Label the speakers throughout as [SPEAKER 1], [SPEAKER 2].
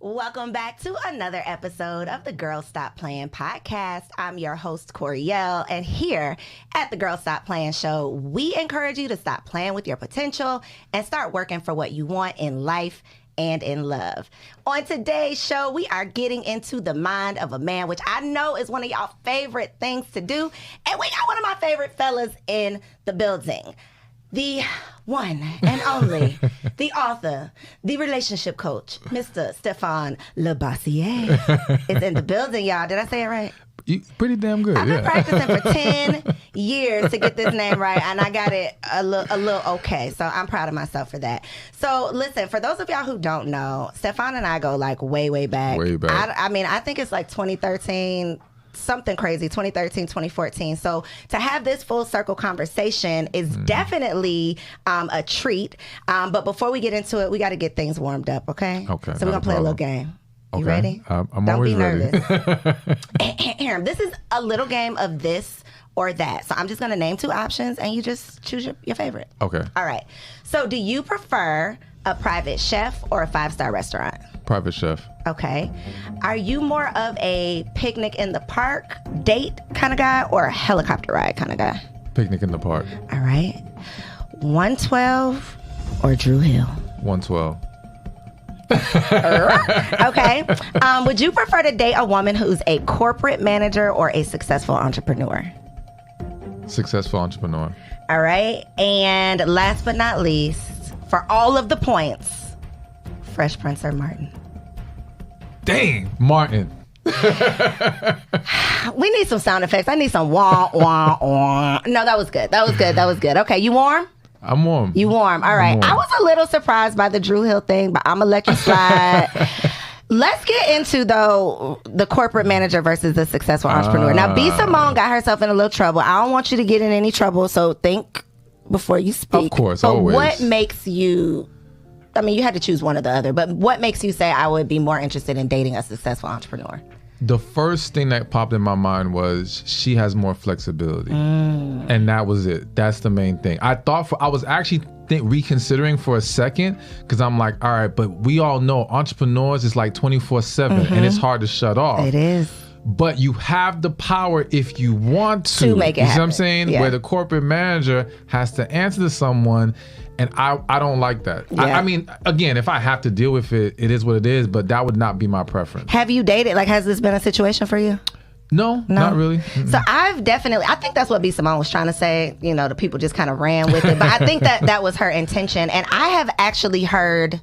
[SPEAKER 1] Welcome back to another episode of the Girl Stop Playin podcast. I'm your host, Coriel, and here at the Girl Stop Playin show, we encourage you to stop playing with your potential and start working for what you want in life and in love. On today's show, we are getting into the mind of a man, which I know is one of y'all favorite things to do, and we got one of my favorite fellas in the building. The one and only, the author, the relationship coach, Mr. Stefan Labossiere is in the building, y'all. Did I say it right?
[SPEAKER 2] Pretty damn good.
[SPEAKER 1] I've been practicing for 10 years to get this name right, and I got it a little okay. So I'm proud of myself for that. So listen, for those of y'all who don't know, Stefan and I go like way back.
[SPEAKER 2] Way back.
[SPEAKER 1] I mean, I think it's like 2013. Something crazy, 2013, 2014. So to have this full circle conversation is definitely a treat. But before we get into it, we got to get things warmed up, okay?
[SPEAKER 2] Okay.
[SPEAKER 1] So we're going to play a little game. You ready?
[SPEAKER 2] I'm
[SPEAKER 1] Don't
[SPEAKER 2] always
[SPEAKER 1] be
[SPEAKER 2] ready.
[SPEAKER 1] nervous. This is a little game of this or that. So I'm just going to name two options and you just choose your favorite.
[SPEAKER 2] Okay.
[SPEAKER 1] All right. So do you prefer a private chef or a 5-star restaurant?
[SPEAKER 2] Private chef.
[SPEAKER 1] Okay. Are you more of a picnic in the park date kind of guy or a helicopter ride kind of guy?
[SPEAKER 2] Picnic in the park.
[SPEAKER 1] All right. 112 or Drew Hill?
[SPEAKER 2] 112.
[SPEAKER 1] Okay. Would you prefer to date a woman who's a corporate manager or a successful entrepreneur?
[SPEAKER 2] Successful entrepreneur.
[SPEAKER 1] All right. And last but not least, for all of the points, Fresh Prince or Martin?
[SPEAKER 2] Dang, Martin.
[SPEAKER 1] We need some sound effects. I need some wah, wah, wah. No, that was good. That was good. Okay, you warm?
[SPEAKER 2] I'm warm.
[SPEAKER 1] You warm. All right. I was a little surprised by the Drew Hill thing, but I'm going to let you slide. Let's get into, though, the corporate manager versus the successful entrepreneur. Now, B. Simone got herself in a little trouble. I don't want you to get in any trouble, so think before you speak.
[SPEAKER 2] Of course,
[SPEAKER 1] but
[SPEAKER 2] always.
[SPEAKER 1] What makes you... I mean, you had to choose one or the other, but what makes you say I would be more interested in dating a successful entrepreneur?
[SPEAKER 2] The first thing that popped in my mind was she has more flexibility. And that was it. That's the main thing. I was actually reconsidering for a second because I'm like, all right, but we all know entrepreneurs is like 24/7 and it's hard to shut off.
[SPEAKER 1] It is.
[SPEAKER 2] But you have the power if you want to
[SPEAKER 1] make it
[SPEAKER 2] you
[SPEAKER 1] happen.
[SPEAKER 2] See what I'm saying?
[SPEAKER 1] Yeah.
[SPEAKER 2] Where the corporate manager has to answer to someone, and I don't like that.
[SPEAKER 1] Yeah.
[SPEAKER 2] I mean, again, if I have to deal with it, it is what it is, but that would not be my preference.
[SPEAKER 1] Have you dated? Like, has this been a situation for you?
[SPEAKER 2] No, not really.
[SPEAKER 1] So I think that's what B. Simone was trying to say. You know, the people just kind of ran with it. But I think that was her intention. And I have actually heard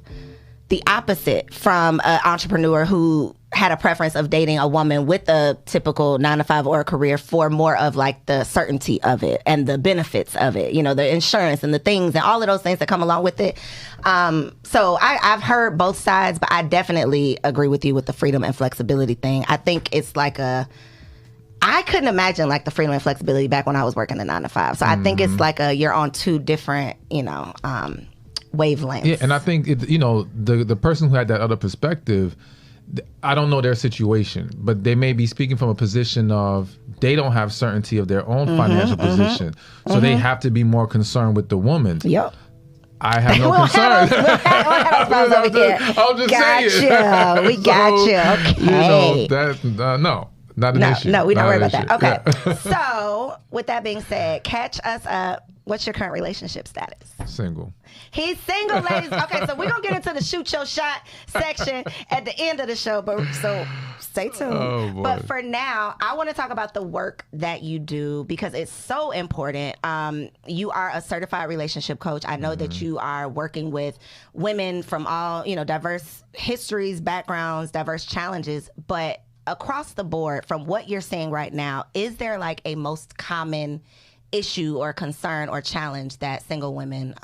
[SPEAKER 1] the opposite from an entrepreneur who had a preference of dating a woman with a typical 9-to-5 or a career for more of like the certainty of it and the benefits of it, you know, the insurance and the things and all of those things that come along with it. So I've heard both sides, but I definitely agree with you with the freedom and flexibility thing. I think it's like I couldn't imagine like the freedom and flexibility back when I was working the 9-to-5. So I think it's like you're on two different, wavelengths.
[SPEAKER 2] Yeah, and I think the person who had that other perspective, I don't know their situation, but they may be speaking from a position of they don't have certainty of their own financial position, so they have to be more concerned with the woman.
[SPEAKER 1] Yep.
[SPEAKER 2] I have no concern.
[SPEAKER 1] I'll
[SPEAKER 2] just
[SPEAKER 1] saying. We got you. Okay.
[SPEAKER 2] That's no. Not an issue.
[SPEAKER 1] No, we don't worry about
[SPEAKER 2] issue.
[SPEAKER 1] that. Okay.
[SPEAKER 2] Yeah.
[SPEAKER 1] So, with that being said, catch us up. What's your current relationship status?
[SPEAKER 2] Single.
[SPEAKER 1] He's single, ladies. Okay, so we're going to get into the shoot your shot section at the end of the show, so stay tuned.
[SPEAKER 2] Oh, boy.
[SPEAKER 1] But for now, I want to talk about the work that you do because it's so important. You are a certified relationship coach. I know that you are working with women from all, diverse histories, backgrounds, diverse challenges, but across the board, from what you're seeing right now, is there like a most common issue or concern or challenge that single women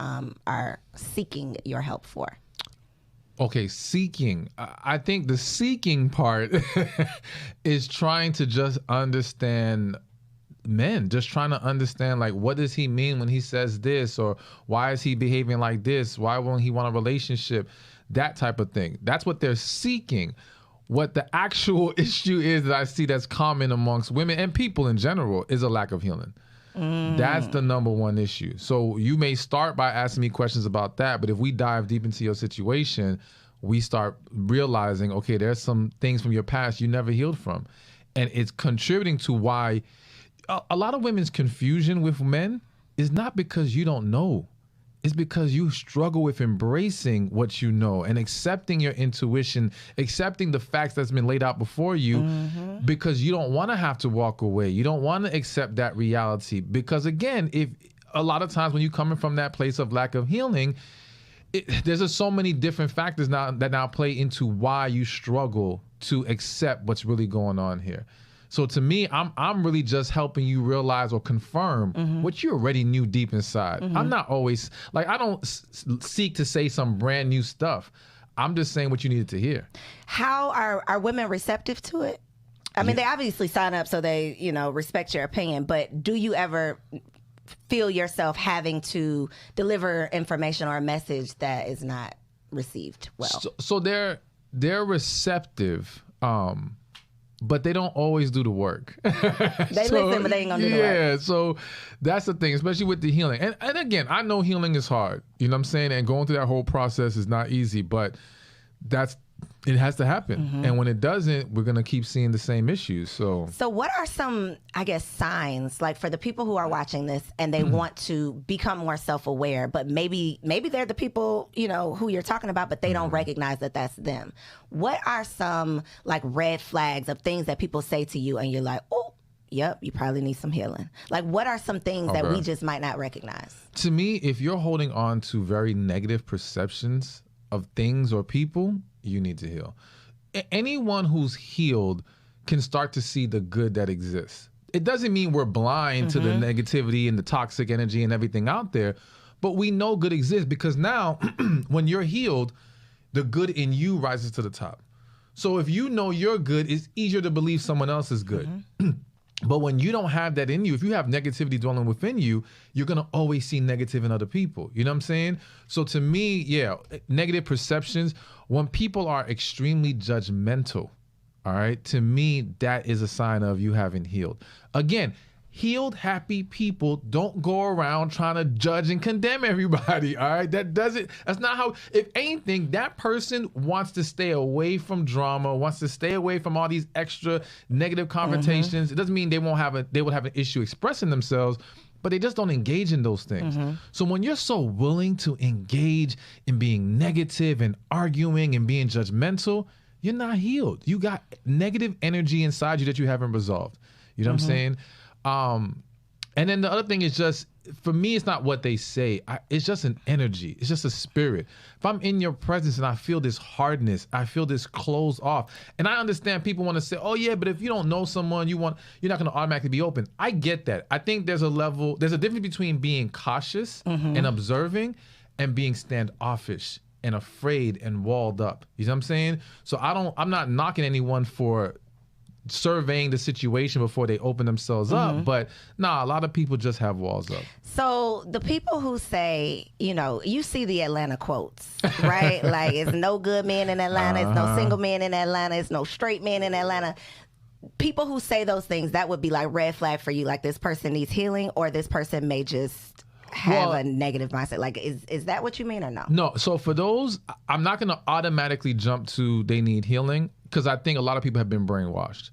[SPEAKER 1] are seeking your help for?
[SPEAKER 2] Okay, seeking. I think the seeking part is trying to just understand men, just trying to understand, like, what does he mean when he says this, or why is he behaving like this? Why won't he want a relationship? That type of thing. That's what they're seeking. What the actual issue is that I see that's common amongst women and people in general is a lack of healing. That's the number one issue. So you may start by asking me questions about that, but if we dive deep into your situation, we start realizing, okay, there's some things from your past you never healed from. And it's contributing to why a lot of women's confusion with men is not because you don't know. It's because you struggle with embracing what you know and accepting your intuition, accepting the facts that's been laid out before you, because you don't want to have to walk away. You don't want to accept that reality. Because again, if a lot of times when you're coming from that place of lack of healing, there's just so many different factors that now play into why you struggle to accept what's really going on here. So to me, I'm really just helping you realize or confirm what you already knew deep inside. I'm not always, like, I don't seek to say some brand new stuff. I'm just saying what you needed to hear.
[SPEAKER 1] How are women receptive to it? I mean, they obviously sign up so they, respect your opinion, but do you ever feel yourself having to deliver information or a message that is not received well?
[SPEAKER 2] So they're receptive, but they don't always do the work.
[SPEAKER 1] They listen, but they ain't gonna do the work. Yeah,
[SPEAKER 2] so that's the thing, especially with the healing. And again, I know healing is hard. You know what I'm saying? And going through that whole process is not easy, but it has to happen. And when it doesn't, we're going to keep seeing the same issues. So
[SPEAKER 1] what are some, I guess, signs, like for the people who are watching this and they want to become more self-aware, but maybe they're the people, who you're talking about, but they don't recognize that that's them. What are some like red flags of things that people say to you and you're like, oh, yep, you probably need some healing? Like, what are some things that we just might not recognize?
[SPEAKER 2] To me, if you're holding on to very negative perceptions of things or people, you need to heal. Anyone who's healed can start to see the good that exists. It doesn't mean we're blind to the negativity and the toxic energy and everything out there, but we know good exists because now when you're healed, the good in you rises to the top. So if you know you're good, it's easier to believe someone else is good. But when you don't have that in you, if you have negativity dwelling within you, you're going to always see negative in other people. You know what I'm saying? So to me, yeah, negative perceptions, when people are extremely judgmental, all right, to me, that is a sign of you haven't healed. Again, healed, happy people don't go around trying to judge and condemn everybody, all right? That's not how, if anything, that person wants to stay away from drama, wants to stay away from all these extra negative confrontations. It doesn't mean they would have an issue expressing themselves, but they just don't engage in those things. So when you're so willing to engage in being negative and arguing and being judgmental, you're not healed. You got negative energy inside you that you haven't resolved. You know what I'm saying? And then the other thing is just, for me, it's not what they say. It's just an energy. It's just a spirit. If I'm in your presence and I feel this hardness, I feel this closed off. And I understand people want to say, oh yeah, but if you don't know someone, you're not going to automatically be open. I get that. I think there's a difference between being cautious and observing and being standoffish and afraid and walled up. You know what I'm saying? So I'm not knocking anyone for surveying the situation before they open themselves up, but a lot of people just have walls up.
[SPEAKER 1] So the people who say, you see the Atlanta quotes, right? Like, it's no good men in Atlanta, it's no single men in Atlanta, it's no straight men in Atlanta. People who say those things, that would be like red flag for you, like this person needs healing or this person may just have a negative mindset. Like, is that what you mean or no?
[SPEAKER 2] No. So for those, I'm not going to automatically jump to they need healing because I think a lot of people have been brainwashed.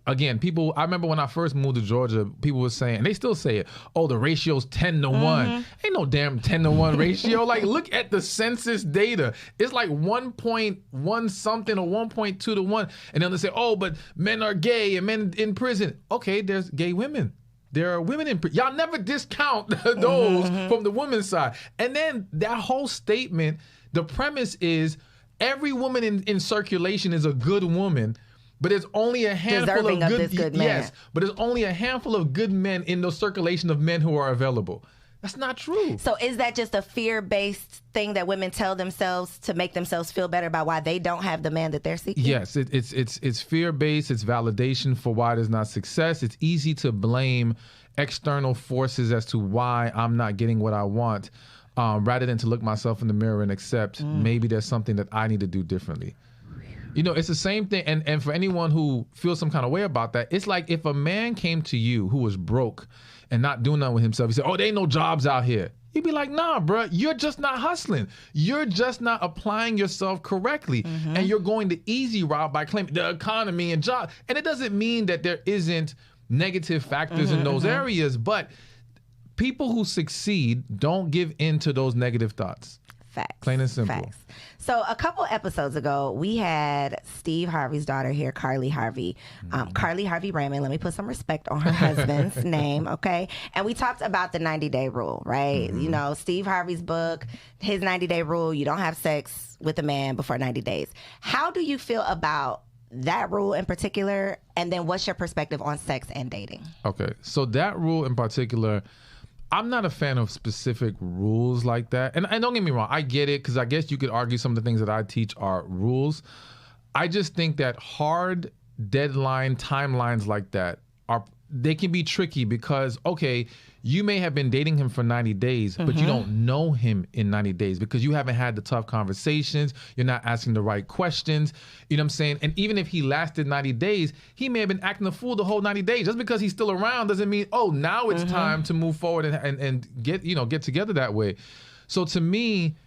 [SPEAKER 2] Again, I remember when I first moved to Georgia, people were saying, and they still say it, oh, the ratio's 10-1. Ain't no damn 10-1 ratio. Like, look at the census data. It's like 1.1 something or 1.2 to 1. And then they say, oh, but men are gay and men in prison. Okay, there's gay women. There are women in prison. Y'all never discount those from the women's side. And then that whole statement, the premise is every woman in circulation is a good woman, but there's only a handful of good men. Yes, but there's only a handful of good men in the circulation of men who are available. That's not true.
[SPEAKER 1] So is that just a fear-based thing that women tell themselves to make themselves feel better about why they don't have the man that they're seeking?
[SPEAKER 2] Yes, it's fear-based. It's validation for why there's not success. It's easy to blame external forces as to why I'm not getting what I want, rather than to look myself in the mirror and accept maybe there's something that I need to do differently. It's the same thing. And for anyone who feels some kind of way about that, it's like if a man came to you who was broke and not doing nothing with himself, he said, oh, there ain't no jobs out here. You'd be like, nah, bro, you're just not hustling. You're just not applying yourself correctly. And you're going the easy route by claiming the economy and job. And it doesn't mean that there isn't negative factors in those areas, but people who succeed don't give in to those negative thoughts.
[SPEAKER 1] Facts.
[SPEAKER 2] Plain and simple.
[SPEAKER 1] Facts. So a couple episodes ago, we had Steve Harvey's daughter here, Carly Harvey. Carly Harvey Raymond, let me put some respect on her husband's name, okay? And we talked about the 90-day rule, right? You know, Steve Harvey's book, his 90-day rule, you don't have sex with a man before 90 days. How do you feel about that rule in particular? And then what's your perspective on sex and dating?
[SPEAKER 2] Okay, so that rule in particular, I'm not a fan of specific rules like that. And don't get me wrong, I get it, because I guess you could argue some of the things that I teach are rules. I just think that hard deadline timelines like that they can be tricky because, okay, you may have been dating him for 90 days, but you don't know him in 90 days because you haven't had the tough conversations. You're not asking the right questions. You know what I'm saying? And even if he lasted 90 days, he may have been acting a fool the whole 90 days. Just because he's still around doesn't mean, oh, now it's time to move forward and get together that way. So to me,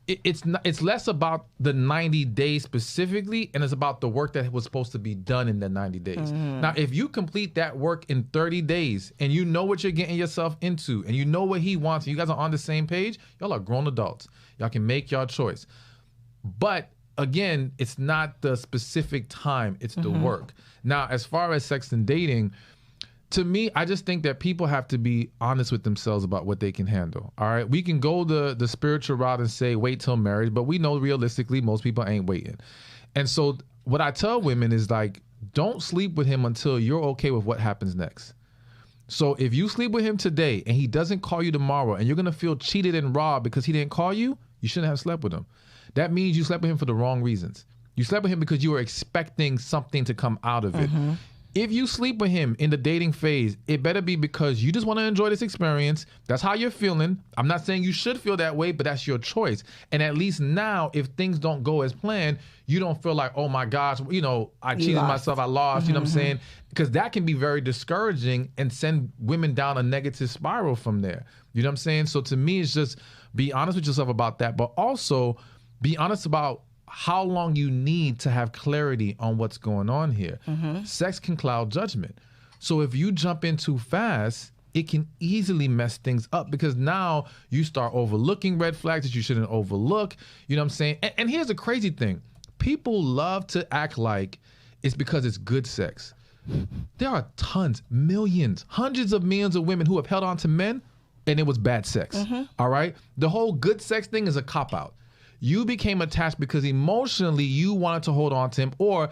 [SPEAKER 2] it's less about the 90 days specifically, and it's about the work that was supposed to be done in the 90 days. Now, if you complete that work in 30 days and you know what you're getting yourself into and you know what he wants and you guys are on the same page, y'all are grown adults. Y'all can make your choice. But again, it's not the specific time, it's the work. Now, as far as sex and dating, to me, I just think that people have to be honest with themselves about what they can handle. All right. We can go the spiritual route and say, wait till marriage, but we know realistically, most people ain't waiting. And so what I tell women is like, don't sleep with him until you're okay with what happens next. So if you sleep with him today and he doesn't call you tomorrow and you're going to feel cheated and robbed because he didn't call you, you shouldn't have slept with him. That means you slept with him for the wrong reasons. You slept with him because you were expecting something to come out of it. If you sleep with him in the dating phase, it better be because you just want to enjoy this experience. That's how you're feeling. I'm not saying you should feel that way, but that's your choice. And at least now, if things don't go as planned, you don't feel like, oh my gosh, you know, I cheated myself, I lost, you know what I'm saying? Because that can be very discouraging and send women down a negative spiral from there. You know what I'm saying? So to me, it's just be honest with yourself about that, but also be honest about how long you need to have clarity on what's going on here. Sex can cloud judgment. So if you jump in too fast, it can easily mess things up because now you start overlooking red flags that you shouldn't overlook. You know what I'm saying? And here's the crazy thing. People love to act like it's because it's good sex. There are tons, millions, hundreds of millions of women who have held on to men and it was bad sex. All right? The whole good sex thing is a cop-out. You became attached because emotionally you wanted to hold on to him, or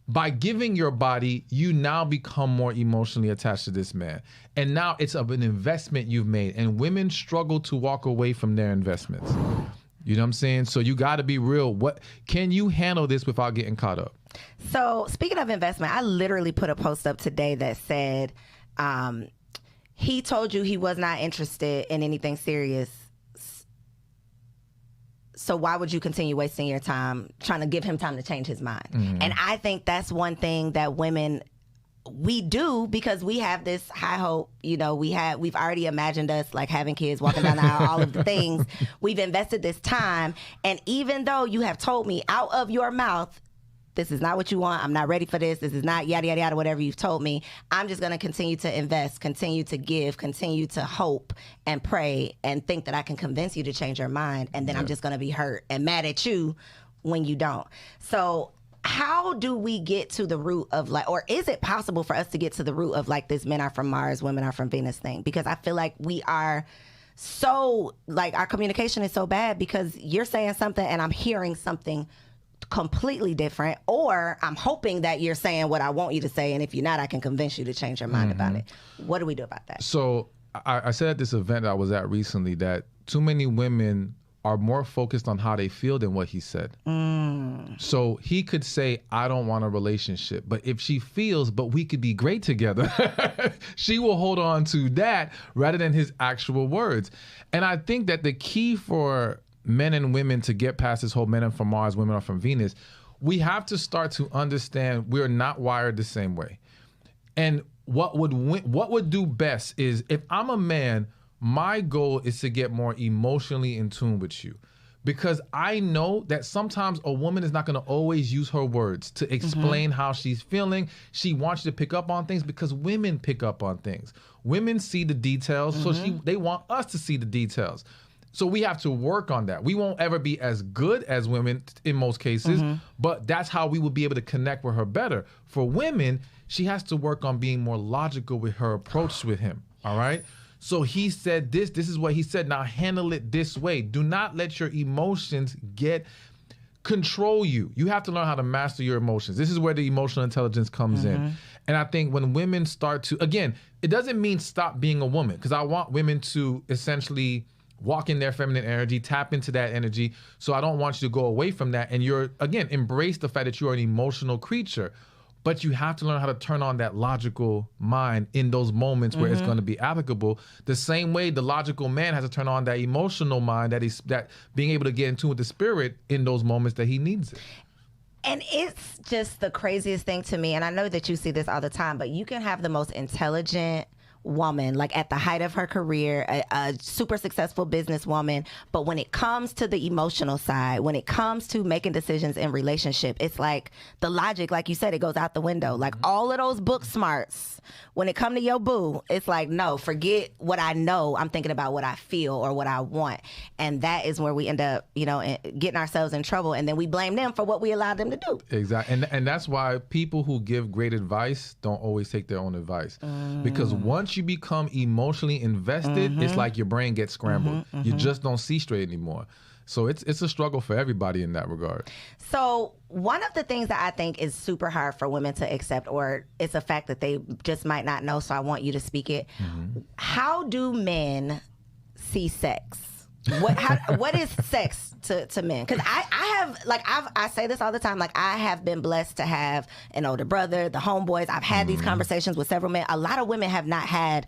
[SPEAKER 2] by giving your body, you now become more emotionally attached to this man. And now it's of an investment you've made, and women struggle to walk away from their investments. You know what I'm saying? So you got to be real. What can you handle this without getting caught up?
[SPEAKER 1] So speaking of investment, I literally put a post up today that said, he told you he was not interested in anything serious. So why would you continue wasting your time trying to give him time to change his mind? And I think that's one thing that women, we do because we have this high hope. You know, we've already imagined us like having kids, walking down the aisle, all of the things. We've invested this time. And even though you have told me out of your mouth, this is not what you want, I'm not ready for this is not yada, yada, yada, whatever you've told me, I'm just going to continue to invest, continue to give, continue to hope and pray and think that I can convince you to change your mind. And then I'm just going to be hurt and mad at you when you don't. So how do we get to the root of like, or is it possible for us to get to the root of like this men are from Mars, women are from Venus thing? Because I feel like we are so, like our communication is so bad because you're saying something and I'm hearing something completely different, or I'm hoping that you're saying what I want you to say, and if you're not, I can convince you to change your mind about it. What do we do about that?
[SPEAKER 2] So I said at this event I was at recently that too many women are more focused on how they feel than what he said. So he could say, I don't want a relationship, but if she feels, but we could be great together, she will hold on to that rather than his actual words. And I think that the key for men and women to get past this whole men are from Mars, women are from Venus, we have to start to understand we're not wired the same way. And what would do best is if I'm a man, My goal is to get more emotionally in tune with you. Because I know that sometimes a woman is not going to always use her words to explain how she's feeling. She wants you to pick up on things because women pick up on things. Women see the details, so they want us to see the details. So we have to work on that. We won't ever be as good as women in most cases, but that's how we will be able to connect with her better. For women, she has to work on being more logical with her approach with him, all right? So he said this is what he said. Now handle it this way. Do not let your emotions control you. You have to learn how to master your emotions. This is where the emotional intelligence comes in. And I think when women start to, again, it doesn't mean stop being a woman, because I want women to essentially walk in their feminine energy, tap into that energy. So I don't want you to go away from that. And embrace the fact that you're an emotional creature. But you have to learn how to turn on that logical mind in those moments where it's going to be applicable. The same way the logical man has to turn on that emotional mind, that being able to get in tune with the spirit in those moments that he needs it.
[SPEAKER 1] And it's just the craziest thing to me. And I know that you see this all the time, but you can have the most intelligent woman, like at the height of her career, a super successful businesswoman, but when it comes to the emotional side, when it comes to making decisions in relationship, it's like the logic, like you said, it goes out the window. Like all of those book smarts, when it come to your boo, it's like, no, forget what I know. I'm thinking about what I feel or what I want. And that is where we end up, getting ourselves in trouble. And then we blame them for what we allowed them to do.
[SPEAKER 2] Exactly. And that's why people who give great advice don't always take their own advice. Because once you become emotionally invested, it's like your brain gets scrambled. You just don't see straight anymore. So it's a struggle for everybody in that regard.
[SPEAKER 1] So one of the things that I think is super hard for women to accept, or it's a fact that they just might not know, so I want you to speak it. How do men see sex? What is sex to men? Because I say this all the time. Like, I have been blessed to have an older brother, the homeboys. I've had these conversations with several men. A lot of women have not had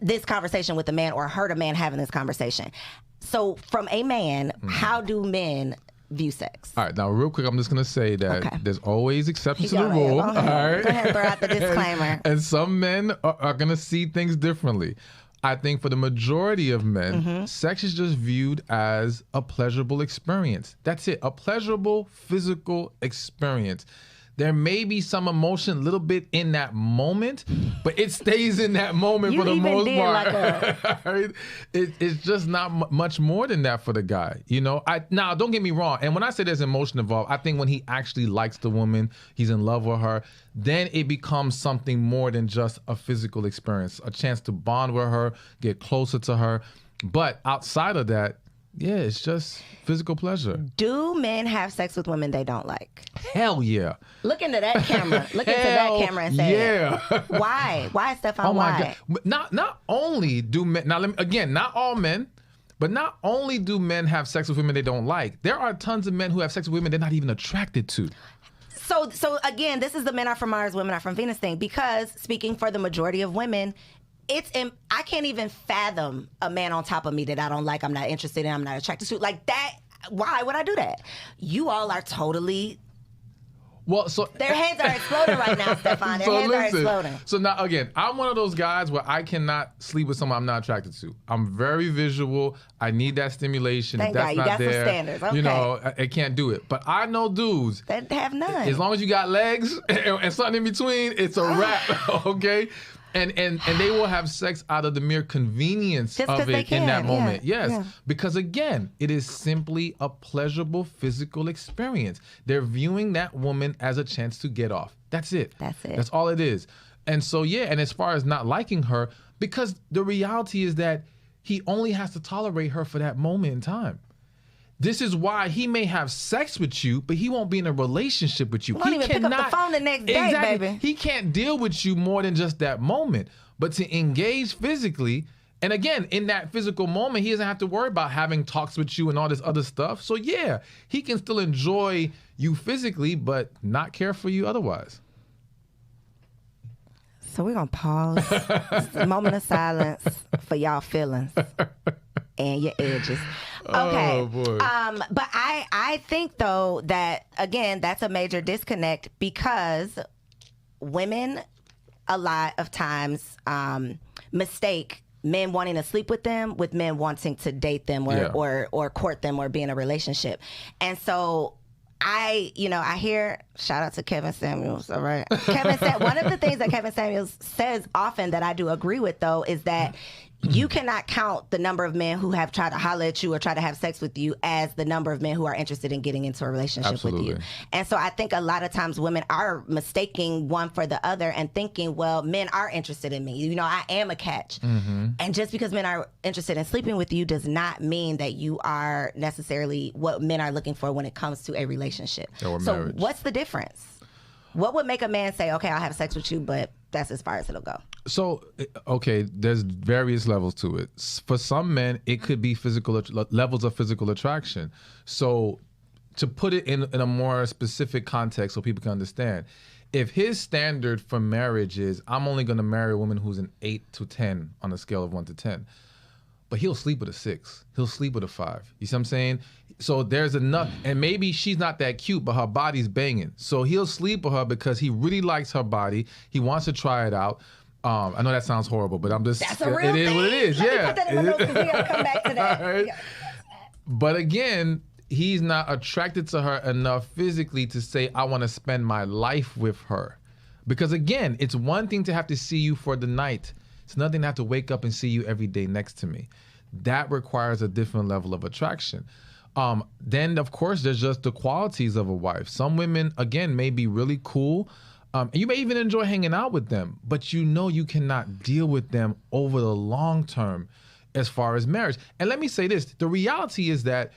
[SPEAKER 1] this conversation with a man or heard a man having this conversation. So from a man, how do men view sex?
[SPEAKER 2] All right, now real quick, I'm just gonna say that there's always exceptions to the rule.
[SPEAKER 1] Go ahead and throw out the disclaimer.
[SPEAKER 2] And some men are gonna see things differently. I think for the majority of men, sex is just viewed as a pleasurable experience. That's it, a pleasurable physical experience. There may be some emotion a little bit in that moment, but it stays in that moment for the most part. It's just not much more than that for the guy. Now, don't get me wrong. And when I say there's emotion involved, I think when he actually likes the woman, he's in love with her, then it becomes something more than just a physical experience, a chance to bond with her, get closer to her. But outside of that, yeah, it's just physical pleasure.
[SPEAKER 1] Do men have sex with women they don't like?
[SPEAKER 2] Hell yeah.
[SPEAKER 1] Look into that camera. Look into that camera and say,
[SPEAKER 2] yeah.
[SPEAKER 1] Why? Why, Stefan?
[SPEAKER 2] Oh my
[SPEAKER 1] why?
[SPEAKER 2] God. Not only do men, now again, not all men, but not only do men have sex with women they don't like, there are tons of men who have sex with women they're not even attracted to.
[SPEAKER 1] So again, this is the men are from Mars, women are from Venus thing, because speaking for the majority of women, I can't even fathom a man on top of me that I don't like, I'm not interested in, I'm not attracted to. Like that, why would I do that? You all are totally...
[SPEAKER 2] Well, so
[SPEAKER 1] their heads are exploding right now, Stefan. Their heads are exploding.
[SPEAKER 2] So now, again, I'm one of those guys where I cannot sleep with someone I'm not attracted to. I'm very visual. I need that stimulation.
[SPEAKER 1] Thank
[SPEAKER 2] if that's
[SPEAKER 1] God, you
[SPEAKER 2] not
[SPEAKER 1] got
[SPEAKER 2] there,
[SPEAKER 1] some standards. Okay.
[SPEAKER 2] I can't do it. But I know dudes
[SPEAKER 1] that have none.
[SPEAKER 2] As long as you got legs and something in between, it's a wrap. Okay. And they will have sex out of the mere convenience of it in that moment. Yeah. Yes. Yeah. Because again, it is simply a pleasurable physical experience. They're viewing that woman as a chance to get off. That's it. That's all it is. And so, yeah, and as far as not liking her, because the reality is that he only has to tolerate her for that moment in time. This is why he may have sex with you, but he won't be in a relationship with you.
[SPEAKER 1] He won't even pick up the phone the next day, baby.
[SPEAKER 2] He can't deal with you more than just that moment. But to engage physically, and again, in that physical moment, he doesn't have to worry about having talks with you and all this other stuff. So yeah, he can still enjoy you physically, but not care for you otherwise.
[SPEAKER 1] So we're going to pause. A moment of silence for y'all feelings and your edges. Okay.
[SPEAKER 2] Oh, boy.
[SPEAKER 1] But I think, though, that, again, that's a major disconnect because women a lot of times mistake men wanting to sleep with them with men wanting to date them or court them or be in a relationship. And so I hear, shout out to Kevin Samuels, all right? One of the things that Kevin Samuels says often that I do agree with, though, is that you cannot count the number of men who have tried to holler at you or try to have sex with you as the number of men who are interested in getting into a relationship with you. And so I think a lot of times women are mistaking one for the other and thinking, well, men are interested in me. You know, I am a catch. And just because men are interested in sleeping with you does not mean that you are necessarily what men are looking for when it comes to a relationship.
[SPEAKER 2] Or
[SPEAKER 1] so
[SPEAKER 2] marriage.
[SPEAKER 1] what's the difference? What would make a man say, okay, I'll have sex with you, but that's as far as it'll go?
[SPEAKER 2] So, okay, there's various levels to it. For some men, it could be physical levels of physical attraction. So, to put it in a more specific context so people can understand, if his standard for marriage is, I'm only going to marry a woman who's an 8 to 10 on a scale of 1 to 10, but he'll sleep with a 6. He'll sleep with a 5. You see what I'm saying? So there's enough, and maybe she's not that cute, but her body's banging. So he'll sleep with her because he really likes her body. He wants to try it out. I know that sounds horrible, but I'm just,
[SPEAKER 1] that's a real
[SPEAKER 2] it is
[SPEAKER 1] thing.
[SPEAKER 2] what it is.
[SPEAKER 1] Let me put that in my notes because we gotta come back to that.
[SPEAKER 2] Right? But again, he's not attracted to her enough physically to say, I want to spend my life with her. Because again, it's one thing to have to see you for the night. It's nothing to have to wake up and see you every day next to me. That requires a different level of attraction. Then, of course, there's just the qualities of a wife. Some women, again, may be really cool. And you may even enjoy hanging out with them, but you know you cannot deal with them over the long term as far as marriage. And let me say this. The reality is that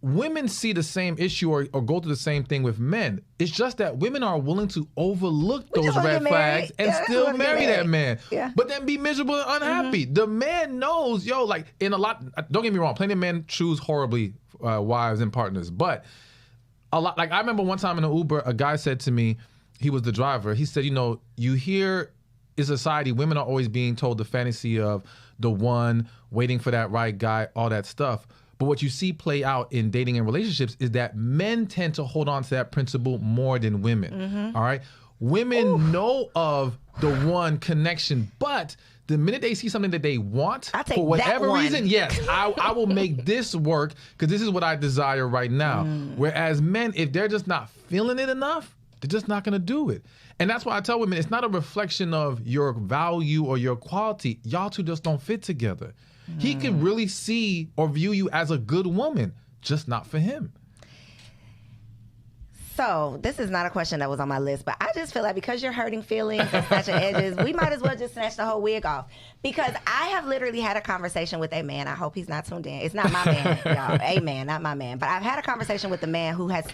[SPEAKER 2] women see the same issue or go through the same thing with men. It's just that women are willing to overlook those red flags and still marry that man.
[SPEAKER 1] Yeah.
[SPEAKER 2] But then be miserable and unhappy. The man knows, like in a lot, don't get me wrong, plenty of men choose horribly wives and partners. But a lot, like I remember one time in an Uber, a guy said to me, he was the driver, he said, you hear in society, women are always being told the fantasy of the one, waiting for that right guy, all that stuff. But what you see play out in dating and relationships is that men tend to hold on to that principle more than women. All right. Women know of the one connection, but the minute they see something that they want, for whatever reason, yes, I will make this work because this is what I desire right now. Whereas men, if they're just not feeling it enough, they're just not going to do it. And that's why I tell women, it's not a reflection of your value or your quality. Y'all two just don't fit together. He can really see or view you as a good woman, just not for him.
[SPEAKER 1] So this is not a question that was on my list, but I just feel like because you're hurting feelings and snatching edges, we might as well just snatch the whole wig off. Because I have literally had a conversation with a man. I hope he's not tuned in. It's not my man, y'all. A man, not my man. But I've had a conversation with a man who has,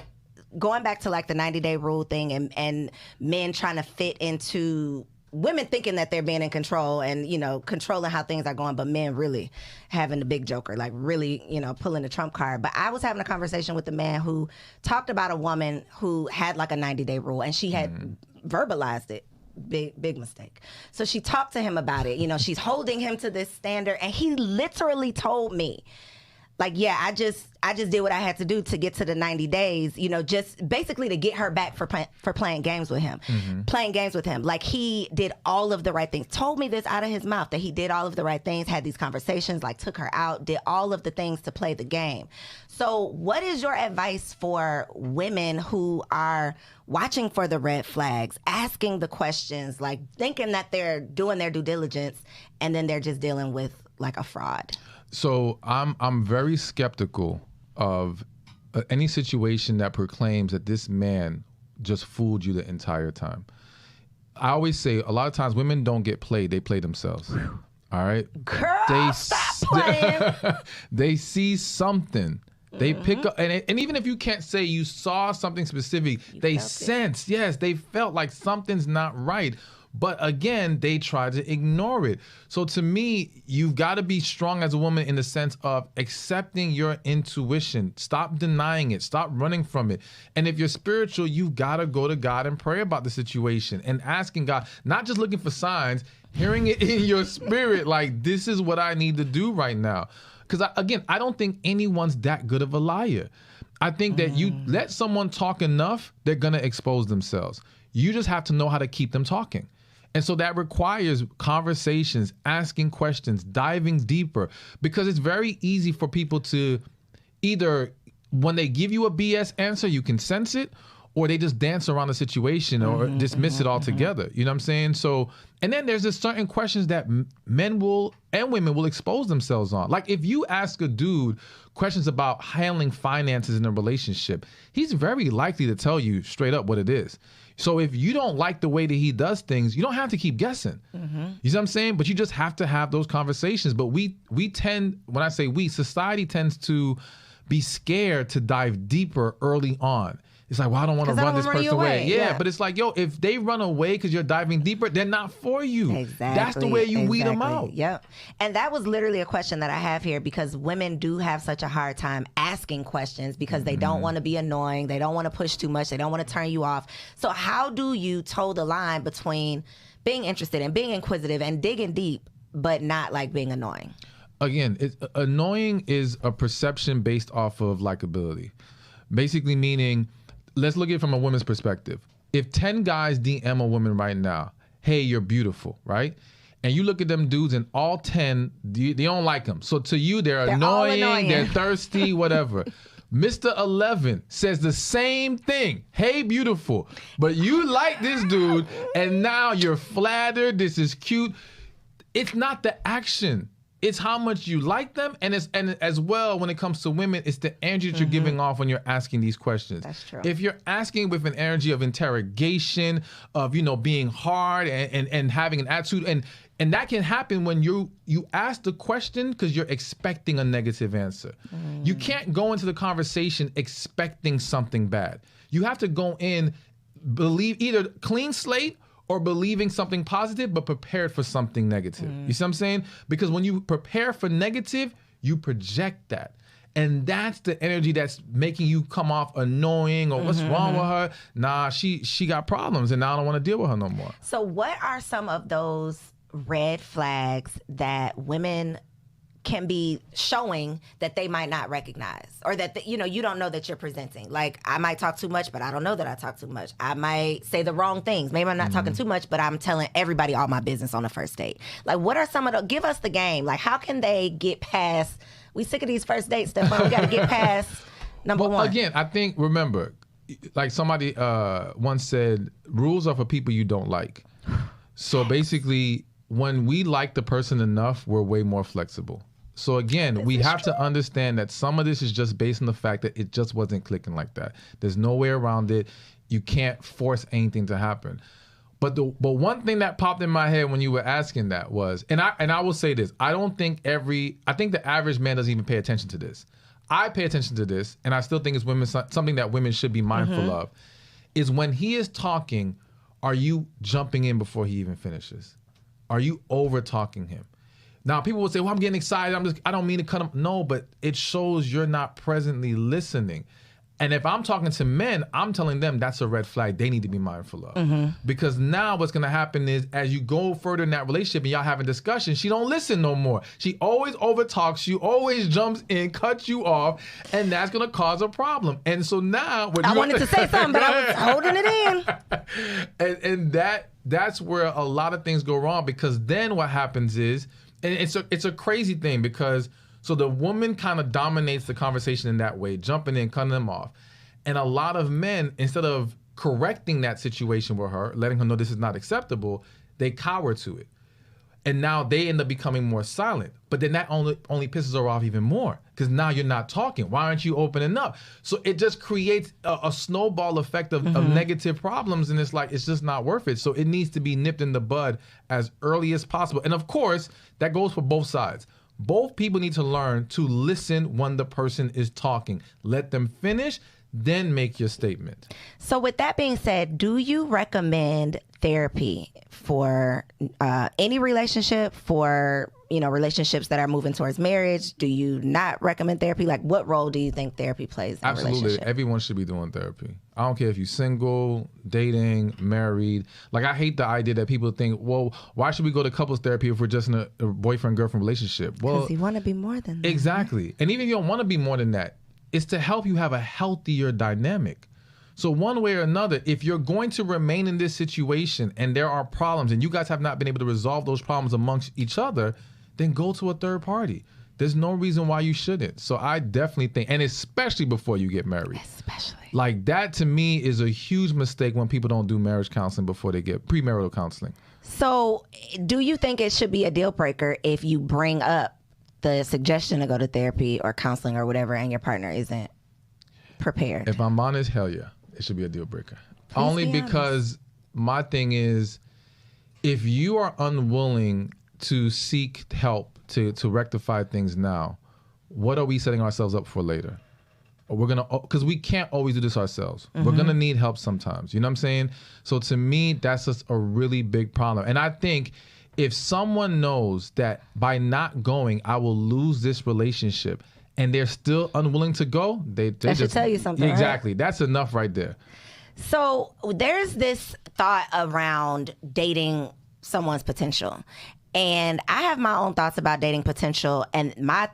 [SPEAKER 1] going back to like the 90-day rule thing and men trying to fit into women thinking that they're being in control and, controlling how things are going, but men really having the big joker, like really, pulling the trump card. But I was having a conversation with a man who talked about a woman who had like a 90-day rule and she had verbalized it. Big mistake. So she talked to him about it. She's holding him to this standard and he literally told me, like, yeah, I just did what I had to do to get to the 90 days, just basically to get her back for playing games with him. Playing games with him. Like, he did all of the right things. Told me this out of his mouth, that he did all of the right things, had these conversations, like took her out, did all of the things to play the game. So what is your advice for women who are watching for the red flags, asking the questions, like thinking that they're doing their due diligence, and then they're just dealing with like a fraud?
[SPEAKER 2] So I'm very skeptical of any situation that proclaims that this man just fooled you the entire time. I always say a lot of times women don't get played, they play themselves. All right?
[SPEAKER 1] Girl, stop playing.
[SPEAKER 2] They see something. They pick up, and even if you can't say you saw something specific, they sense, yes, they felt like something's not right. But again, they try to ignore it. So to me, you've got to be strong as a woman in the sense of accepting your intuition. Stop denying it. Stop running from it. And if you're spiritual, you've got to go to God and pray about the situation and asking God, not just looking for signs, hearing it in your spirit, like, this is what I need to do right now. Because I don't think anyone's that good of a liar. I think that you let someone talk enough, they're going to expose themselves. You just have to know how to keep them talking. And so that requires conversations, asking questions, diving deeper, because it's very easy for people to either, when they give you a BS answer, you can sense it, or they just dance around the situation or dismiss it altogether. You know what I'm saying? So, and then there's just certain questions that men will and women will expose themselves on. Like if you ask a dude questions about handling finances in a relationship, he's very likely to tell you straight up what it is. So if you don't like the way that he does things, you don't have to keep guessing. You know what I'm saying? But you just have to have those conversations. But we tend, when I say we, society tends to be scared to dive deeper early on. It's like, well, I don't want to run this person away. Yeah, but it's like, yo, if they run away because you're diving deeper, they're not for you.
[SPEAKER 1] Exactly.
[SPEAKER 2] That's the way you weed them out.
[SPEAKER 1] Yep. And that was literally a question that I have here, because women do have such a hard time asking questions because they don't want to be annoying. They don't want to push too much. They don't want to turn you off. So how do you toe the line between being interested and being inquisitive and digging deep, but not like being annoying?
[SPEAKER 2] Again, annoying is a perception based off of likability. Basically meaning, let's look at it from a woman's perspective. If 10 guys DM a woman right now, hey, you're beautiful, right? And you look at them dudes and all 10, they don't like them. So to you, they're annoying, they're thirsty, whatever. Mr. 11 says the same thing. Hey, beautiful. But you like this dude and now you're flattered. This is cute. It's not the action. It's how much you like them, and as well when it comes to women, it's the energy that you're giving off when you're asking these questions.
[SPEAKER 1] That's true.
[SPEAKER 2] If you're asking with an energy of interrogation, of being hard and having an attitude, and that can happen when you ask the question because you're expecting a negative answer. You can't go into the conversation expecting something bad. You have to go in, believe either clean slate or believing something positive, but prepared for something negative. You see what I'm saying? Because when you prepare for negative, you project that. And that's the energy that's making you come off annoying or what's wrong with her? Nah, she got problems and now I don't want to deal with her no more.
[SPEAKER 1] So what are some of those red flags that women can be showing that they might not recognize, or that you don't know that you're presenting? Like, I might talk too much, but I don't know that I talk too much. I might say the wrong things. Maybe I'm not talking too much, but I'm telling everybody all my business on the first date. Like, what are some of the, give us the game. Like, how can they get past, we sick of these first dates, Stefan. We got to get past number one.
[SPEAKER 2] Again, I think, remember, like somebody once said, rules are for people you don't like. So basically, when we like the person enough, we're way more flexible. So again, we have to understand that some of this is just based on the fact that it just wasn't clicking like that. There's no way around it. You can't force anything to happen. But one thing that popped in my head when you were asking that was, and I will say this, I think the average man doesn't even pay attention to this. I pay attention to this, and I still think it's something that women should be mindful of, is when he is talking, are you jumping in before he even finishes? Are you over talking him? Now, people will say, well, I'm getting excited. I don't mean to cut him. No, but it shows you're not presently listening. And if I'm talking to men, I'm telling them that's a red flag they need to be mindful of. Because now what's going to happen is, as you go further in that relationship and y'all having discussion, she don't listen no more. She always overtalks you, always jumps in, cuts you off, and that's going to cause a problem. And so now...
[SPEAKER 1] I wanted to say something, but I was holding it in.
[SPEAKER 2] and that's where a lot of things go wrong, because then what happens is, and it's a crazy thing, because so the woman kind of dominates the conversation in that way, jumping in, cutting them off. And a lot of men, instead of correcting that situation with her, letting her know this is not acceptable, they cower to it. And now they end up becoming more silent. But then that only pisses her off even more, because now you're not talking. Why aren't you opening up? So it just creates a snowball effect of negative problems, and it's like, it's just not worth it. So it needs to be nipped in the bud as early as possible. And of course, that goes for both sides. Both people need to learn to listen when the person is talking. Let them finish, then make your statement.
[SPEAKER 1] So with that being said, do you recommend therapy for any relationship, for relationships that are moving towards marriage? Do you not recommend therapy? Like, what role do you think therapy plays in a relationship?
[SPEAKER 2] Absolutely. Everyone should be doing therapy. I don't care if you're single, dating, married. Like, I hate the idea that people think, well, why should we go to couples therapy if we're just in a boyfriend-girlfriend relationship? Well,
[SPEAKER 1] because you want to be more than that.
[SPEAKER 2] Exactly. And even if you don't want to be more than that, it's to help you have a healthier dynamic. So one way or another, if you're going to remain in this situation and there are problems and you guys have not been able to resolve those problems amongst each other, then go to a third party. There's no reason why you shouldn't. So I definitely think, and especially before you get married.
[SPEAKER 1] Especially.
[SPEAKER 2] Like that to me is a huge mistake when people don't do marriage counseling before they get premarital counseling.
[SPEAKER 1] So do you think it should be a deal breaker if you bring up the suggestion to go to therapy or counseling or whatever and your partner isn't prepared?
[SPEAKER 2] If I'm honest, hell yeah, it should be a deal breaker.
[SPEAKER 1] Please
[SPEAKER 2] Only
[SPEAKER 1] be
[SPEAKER 2] because my thing is, if you are unwilling to seek help to rectify things now, what are we setting ourselves up for later? We're gonna, because we can't always do this ourselves. We're gonna need help sometimes. You know what I'm saying? So to me, that's just a really big problem. And I think if someone knows that by not going, I will lose this relationship, and they're still unwilling to go, they
[SPEAKER 1] That
[SPEAKER 2] just
[SPEAKER 1] should tell you something,
[SPEAKER 2] Exactly.
[SPEAKER 1] right?
[SPEAKER 2] That's enough right there.
[SPEAKER 1] So there's this thought around dating someone's potential. And I have my own thoughts about dating potential, and my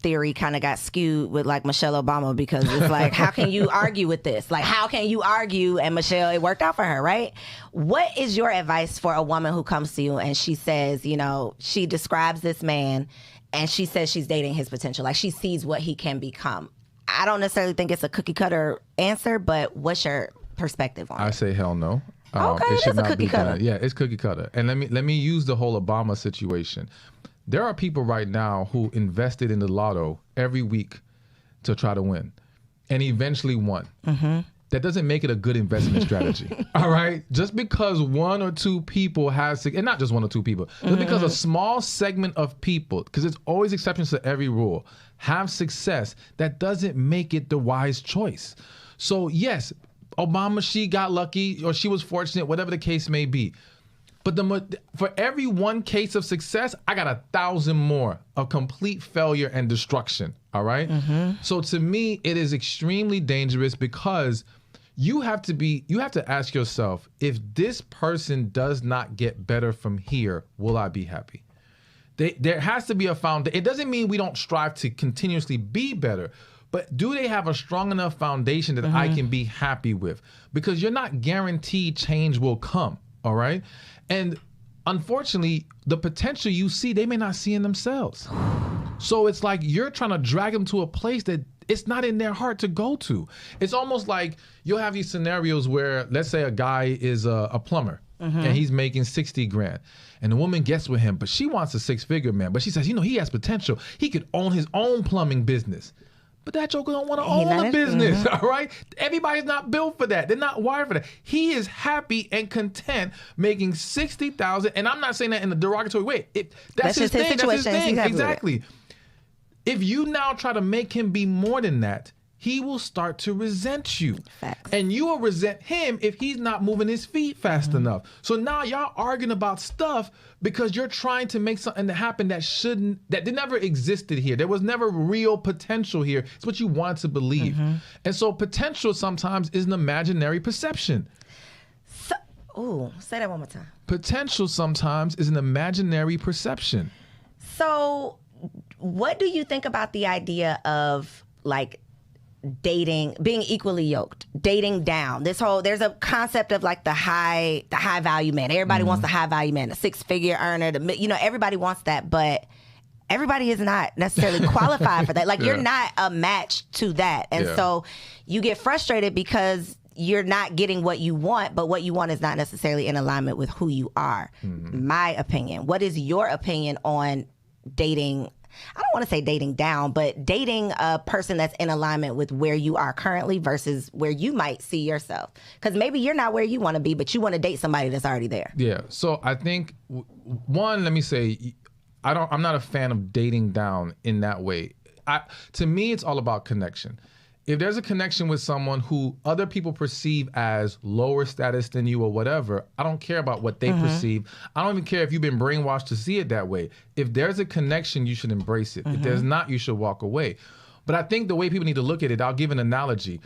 [SPEAKER 1] theory kind of got skewed with like Michelle Obama, because it's like, how can you argue with this? Like, how can you argue? And Michelle, it worked out for her, right? What is your advice for a woman who comes to you and she says, you know, she describes this man and she says she's dating his potential, like she sees what he can become? I don't necessarily think it's a cookie cutter answer, but what's your perspective on it?
[SPEAKER 2] I say hell no.
[SPEAKER 1] Okay,
[SPEAKER 2] it should
[SPEAKER 1] it is a
[SPEAKER 2] not
[SPEAKER 1] cookie
[SPEAKER 2] be
[SPEAKER 1] cutter.
[SPEAKER 2] done. Yeah, it's cookie cutter. And let me use the whole Obama situation. There are people right now who invested in the lotto every week to try to win, and eventually won. That doesn't make it a good investment strategy. All right, just because one or two people have, and not just one or two people, just because a small segment of people, because there's always exceptions to every rule, have success, that doesn't make it the wise choice. So yes, Obama, she got lucky or she was fortunate, whatever the case may be. But for every one case of success, I got 1,000 more of complete failure and destruction. All right. So to me, it is extremely dangerous, because you have to ask yourself, if this person does not get better from here, will I be happy? There has to be a foundation. It doesn't mean we don't strive to continuously be better, but do they have a strong enough foundation that I can be happy with? Because you're not guaranteed change will come, all right? And unfortunately, the potential you see, they may not see in themselves. So it's like you're trying to drag them to a place that it's not in their heart to go to. It's almost like you'll have these scenarios where, let's say a guy is a plumber, and he's making 60 grand. And the woman gets with him, but she wants a 6-figure man. But she says, you know, he has potential. He could own his own plumbing business. But that joker don't want to own a business, all right? Everybody's not built for that. They're not wired for that. He is happy and content making $60,000, and I'm not saying that in a derogatory way. That's his thing. That's his thing. Exactly. If you now try to make him be more than that, he will start to resent you.
[SPEAKER 1] Facts.
[SPEAKER 2] And you will resent him if he's not moving his feet fast enough. So now y'all arguing about stuff because you're trying to make something to happen that never existed here. There was never real potential here. It's what you want to believe. And so potential sometimes is an imaginary perception.
[SPEAKER 1] Say that one more time.
[SPEAKER 2] Potential sometimes is an imaginary perception.
[SPEAKER 1] So what do you think about the idea of like dating, being equally yoked, dating down? There's a concept of like the high value man. Everybody wants the high value man, the 6-figure earner, everybody wants that, but everybody is not necessarily qualified for that. Like you're not a match to that. And so you get frustrated because you're not getting what you want, but what you want is not necessarily in alignment with who you are. My opinion. What is your opinion on dating? I don't want to say dating down, but dating a person that's in alignment with where you are currently versus where you might see yourself. Because maybe you're not where you want to be, but you want to date somebody that's already there.
[SPEAKER 2] Yeah. So I think one, let me say, I'm not a fan of dating down in that way. To me, it's all about connection. If there's a connection with someone who other people perceive as lower status than you or whatever, I don't care about what they perceive. I don't even care if you've been brainwashed to see it that way. If there's a connection, you should embrace it. If there's not, you should walk away. But I think the way people need to look at it, I'll give an analogy.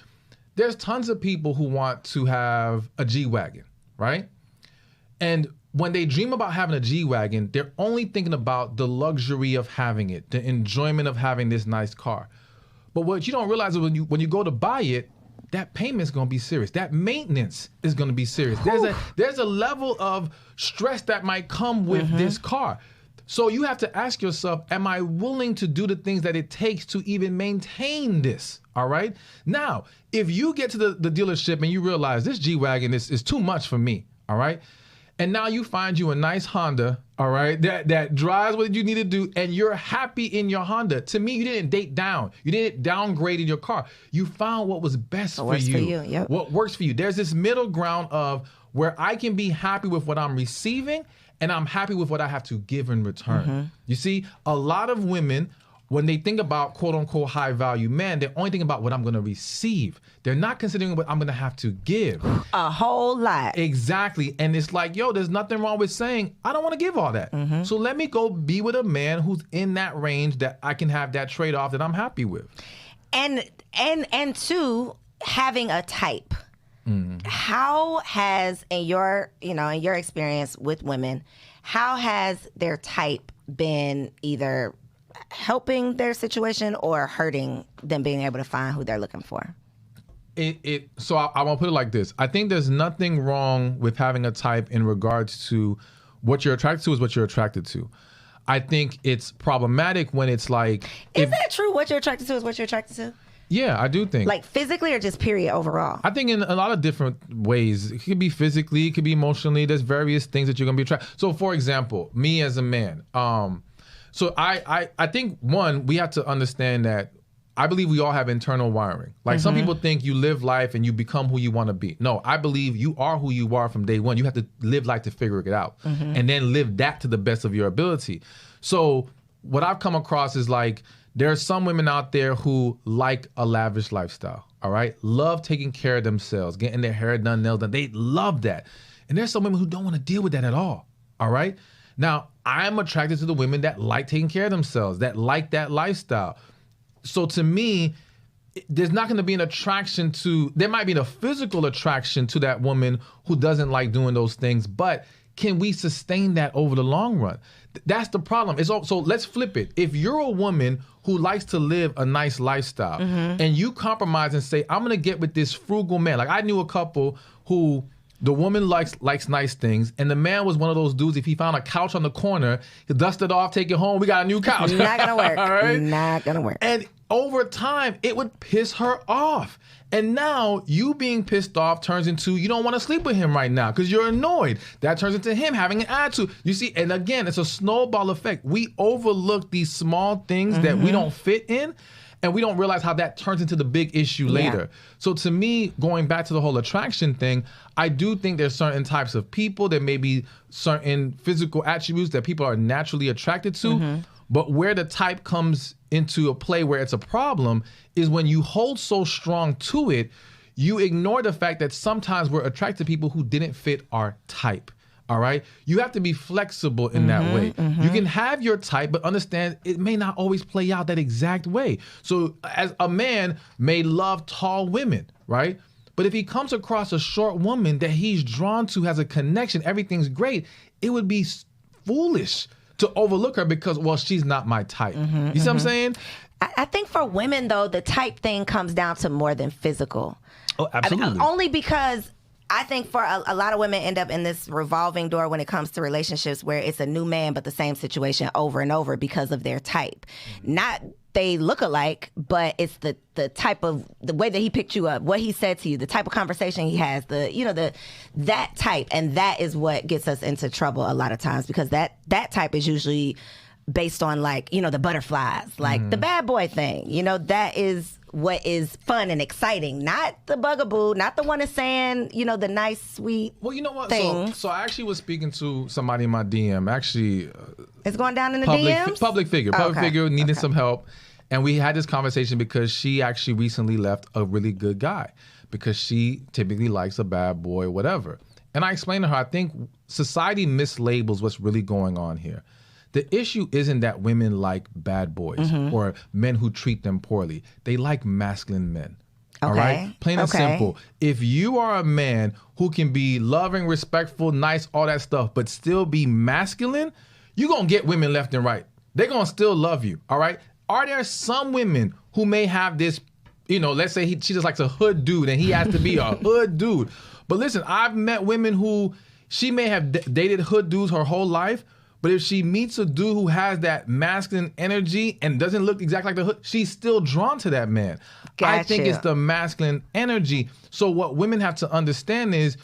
[SPEAKER 2] There's tons of people who want to have a G-Wagon, right? And when they dream about having a G-Wagon, they're only thinking about the luxury of having it, the enjoyment of having this nice car. But what you don't realize is when you go to buy it, that payment's gonna be serious. That maintenance is gonna be serious. There's a level of stress that might come with this car. So you have to ask yourself, am I willing to do the things that it takes to even maintain this? All right. Now, if you get to the dealership and you realize this G-Wagon is too much for me, all right? And now you find you a nice Honda, all right, that drives what you need to do, and you're happy in your Honda. To me, you didn't date down. You didn't downgrade in your car. You found what was best for you.
[SPEAKER 1] Yep.
[SPEAKER 2] What works for you. There's this middle ground of where I can be happy with what I'm receiving, and I'm happy with what I have to give in return. You see, a lot of women, when they think about quote unquote high value men, they're only thinking about what I'm going to receive. They're not considering what I'm going to have to give.
[SPEAKER 1] A whole lot.
[SPEAKER 2] Exactly. And it's like, yo, there's nothing wrong with saying, I don't want to give all that. So let me go be with a man who's in that range that I can have that trade-off that I'm happy with.
[SPEAKER 1] And two, having a type. How has, in your experience with women, how has their type been either helping their situation or hurting them being able to find who they're looking for?
[SPEAKER 2] So I want to put it like this. I think there's nothing wrong with having a type in regards to what you're attracted to is what you're attracted to. I think it's problematic when it's like...
[SPEAKER 1] Is that true? What you're attracted to is what you're attracted to?
[SPEAKER 2] Yeah, I do think.
[SPEAKER 1] Like physically or just period overall?
[SPEAKER 2] I think in a lot of different ways. It could be physically, it could be emotionally. There's various things that you're going to be attracted. So for example, me as a man, so I think, one, we have to understand that I believe we all have internal wiring. Like some people think you live life and you become who you want to be. No, I believe you are who you are from day one. You have to live life to figure it out and then live that to the best of your ability. So what I've come across is like, there are some women out there who like a lavish lifestyle, all right? Love taking care of themselves, getting their hair done, nails done. They love that. And there's some women who don't want to deal with that at all, all right? Now, I'm attracted to the women that like taking care of themselves, that like that lifestyle. So to me, there's not going to be an attraction to, there might be a physical attraction to that woman who doesn't like doing those things, but can we sustain that over the long run? That's the problem. So let's flip it. If you're a woman who likes to live a nice lifestyle and you compromise and say, I'm going to get with this frugal man. Like I knew a couple who the woman likes nice things, and the man was one of those dudes, if he found a couch on the corner, he'd dust it off, take it home, we got a new couch.
[SPEAKER 1] Not going to work.
[SPEAKER 2] All right?
[SPEAKER 1] Not going to work.
[SPEAKER 2] And over time, it would piss her off. And now you being pissed off turns into you don't want to sleep with him right now because you're annoyed. That turns into him having an attitude. You see, and again, it's a snowball effect. We overlook these small things that we don't fit in, and we don't realize how that turns into the big issue later. So to me, going back to the whole attraction thing, I do think there's certain types of people, there may be certain physical attributes that people are naturally attracted to, but where the type comes into a play where it's a problem is when you hold so strong to it, you ignore the fact that sometimes we're attracted to people who didn't fit our type. All right. You have to be flexible in that way. You can have your type, but understand it may not always play out that exact way. So as a man may love tall women, right? But if he comes across a short woman that he's drawn to, has a connection, everything's great, it would be foolish to overlook her because, well, she's not my type. You see what I'm saying?
[SPEAKER 1] I think for women, though, the type thing comes down to more than physical.
[SPEAKER 2] Oh, absolutely.
[SPEAKER 1] Only because I think for a lot of women end up in this revolving door when it comes to relationships where it's a new man, but the same situation over and over because of their type. Not they look alike, but it's the type of, the way that he picked you up, what he said to you, the type of conversation he has, that type. And that is what gets us into trouble a lot of times because that type is usually based on the butterflies, the bad boy thing. That is what is fun and exciting, not the bugaboo, not the one that's saying, the nice, sweet
[SPEAKER 2] Well, you know what?
[SPEAKER 1] things.
[SPEAKER 2] So I actually was speaking to somebody in my DM, actually.
[SPEAKER 1] It's going down in the DMs?
[SPEAKER 2] Public figure needed some help. And we had this conversation because she actually recently left a really good guy because she typically likes a bad boy, whatever. And I explained to her, I think society mislabels what's really going on here. The issue isn't that women like bad boys or men who treat them poorly. They like masculine men.
[SPEAKER 1] Okay.
[SPEAKER 2] All right? Plain and simple. If you are a man who can be loving, respectful, nice, all that stuff, but still be masculine, you're going to get women left and right. They're going to still love you. All right? Are there some women who may have this You know, let's say she just likes a hood dude and he has to be a hood dude. But listen, I've met women who she may have dated hood dudes her whole life, but if she meets a dude who has that masculine energy and doesn't look exactly like the hood, she's still drawn to that man.
[SPEAKER 1] Gotcha.
[SPEAKER 2] I think it's the masculine energy. So what women have to understand is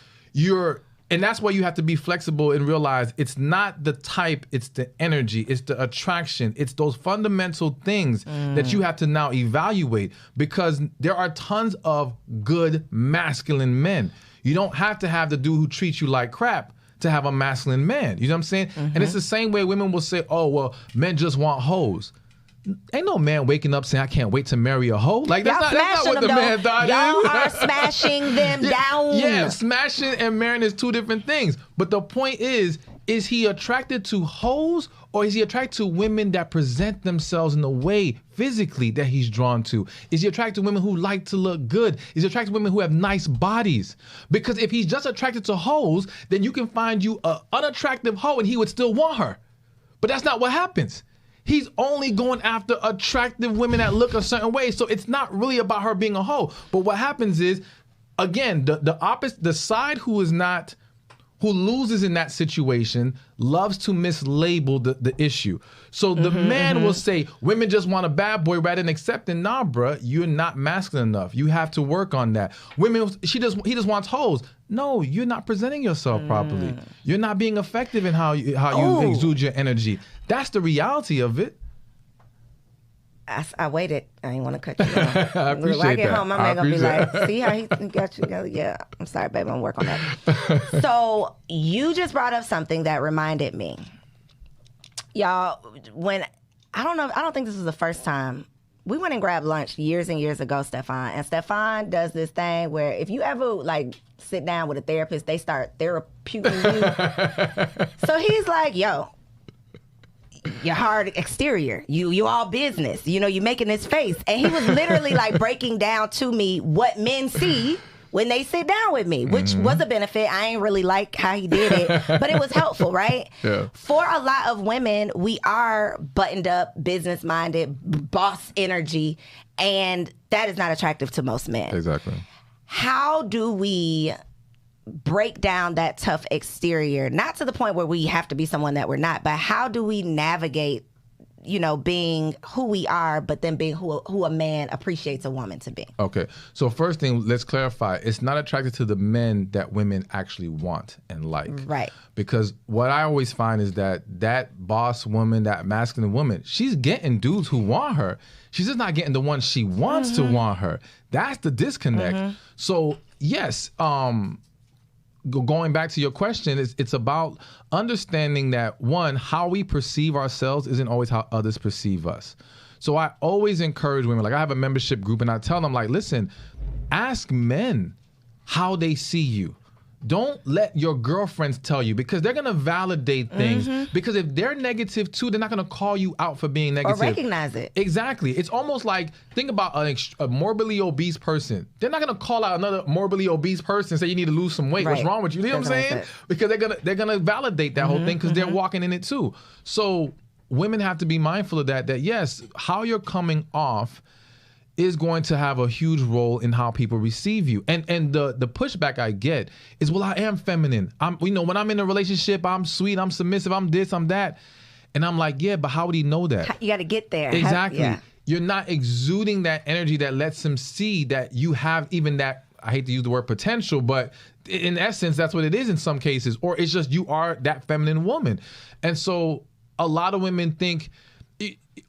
[SPEAKER 2] and that's why you have to be flexible and realize it's not the type, it's the energy, it's the attraction, it's those fundamental things that you have to now evaluate, because there are tons of good masculine men. You don't have to have the dude who treats you like crap to have a masculine man. You know what I'm saying? And it's the same way women will say, oh, well, men just want hoes. Ain't no man waking up saying, I can't wait to marry a hoe. Like, that's not what the man thought.
[SPEAKER 1] Y'all are smashing them down.
[SPEAKER 2] Yeah, smashing and marrying is two different things. But the point is he attracted to hoes, or is he attracted to women that present themselves in a way physically that he's drawn to? Is he attracted to women who like to look good? Is he attracted to women who have nice bodies? Because if he's just attracted to hoes, then you can find you an unattractive hoe and he would still want her. But that's not what happens. He's only going after attractive women that look a certain way. So it's not really about her being a hoe. But what happens is, again, the side who loses in that situation loves to mislabel the issue. So the man will say, women just want a bad boy rather than accepting, nah, bruh, you're not masculine enough. You have to work on that. Women, he just wants hoes. No, you're not presenting yourself properly. You're not being effective in how you exude your energy. That's the reality of it.
[SPEAKER 1] I waited. I didn't want to cut you off.
[SPEAKER 2] I appreciate
[SPEAKER 1] when I get
[SPEAKER 2] that.
[SPEAKER 1] home, my man gonna be like, see how he got you together? Yeah, I'm sorry, baby. I'm gonna work on that. So you just brought up something that reminded me. Y'all, I don't think this was the first time. We went and grabbed lunch years and years ago, Stefan. And Stefan does this thing where if you ever like sit down with a therapist, they start therapeuting you. So he's like, yo, your hard exterior, you all business, you know, you making this face. And he was literally like breaking down to me what men see when they sit down with me, which was a benefit. I ain't really like how he did it, but it was helpful, right?
[SPEAKER 2] Yeah.
[SPEAKER 1] For a lot of women, we are buttoned up, business minded, boss energy, and that is not attractive to most men.
[SPEAKER 2] Exactly.
[SPEAKER 1] How do we break down that tough exterior, not to the point where we have to be someone that we're not, but how do we navigate, you know, being who we are, but then being who a man appreciates a woman to be?
[SPEAKER 2] Okay. So first thing, let's clarify. It's not attracted to the men that women actually want and like.
[SPEAKER 1] Right.
[SPEAKER 2] Because what I always find is that boss woman, that masculine woman, she's getting dudes who want her. She's just not getting the ones she wants to want her. That's the disconnect. So yes, going back to your question, it's about understanding that, one, how we perceive ourselves isn't always how others perceive us. So I always encourage women, like I have a membership group and I tell them, like, listen, ask men how they see you. Don't let your girlfriends tell you, because they're going to validate things. Because if they're negative too, they're not going to call you out for being negative.
[SPEAKER 1] Or recognize it.
[SPEAKER 2] Exactly. It's almost like, think about a morbidly obese person. They're not going to call out another morbidly obese person and say, you need to lose some weight.
[SPEAKER 1] Right.
[SPEAKER 2] What's wrong with you? You know what I'm saying? Because they're gonna validate that whole thing because they're walking in it too. So women have to be mindful of that yes, how you're coming off is going to have a huge role in how people receive you. And the pushback I get is, well, I am feminine. When I'm in a relationship, I'm sweet, I'm submissive, I'm this, I'm that. And I'm like, yeah, but how would he know that?
[SPEAKER 1] You got to get there.
[SPEAKER 2] Exactly.
[SPEAKER 1] Yeah.
[SPEAKER 2] You're not exuding that energy that lets him see that you have even that, I hate to use the word potential, but in essence, that's what it is in some cases. Or it's just you are that feminine woman. And so a lot of women think,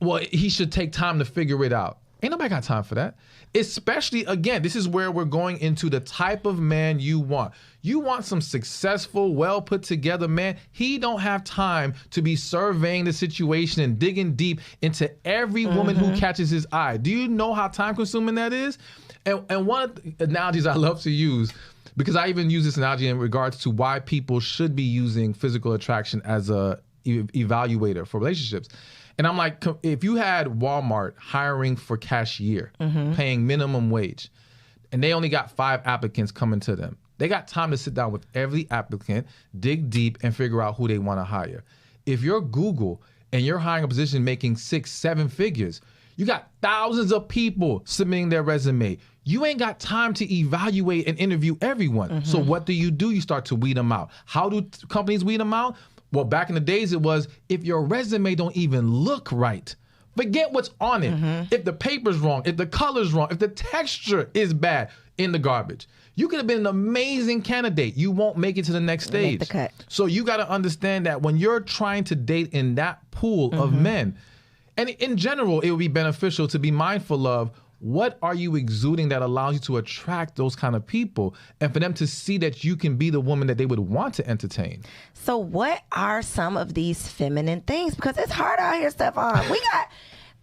[SPEAKER 2] well, he should take time to figure it out. Ain't nobody got time for that. Especially, again, this is where we're going into the type of man you want. You want some successful, well put together man. He don't have time to be surveying the situation and digging deep into every woman who catches his eye. Do you know how time consuming that is? And one of the analogies I love to use, because I even use this analogy in regards to why people should be using physical attraction as a evaluator for relationships. And I'm like, if you had Walmart hiring for cashier, paying minimum wage, and they only got 5 applicants coming to them, they got time to sit down with every applicant, dig deep, and figure out who they want to hire. If you're Google and you're hiring a position making 6, 7 figures, You got thousands of people submitting their resume. You ain't got time to evaluate and interview everyone. So what do? You start to weed them out. How do companies weed them out? Well, back in the days, it was if your resume don't even look right, forget what's on it. If the paper's wrong, if the color's wrong, if the texture is bad, in the garbage. You could have been an amazing candidate. You won't make it to the next stage.
[SPEAKER 1] Make the cut.
[SPEAKER 2] So you got to understand that when you're trying to date in that pool of men, and in general, it would be beneficial to be mindful of what are you exuding that allows you to attract those kind of people and for them to see that you can be the woman that they would want to entertain.
[SPEAKER 1] So what are some of these feminine things? Because it's hard out here, Stefan.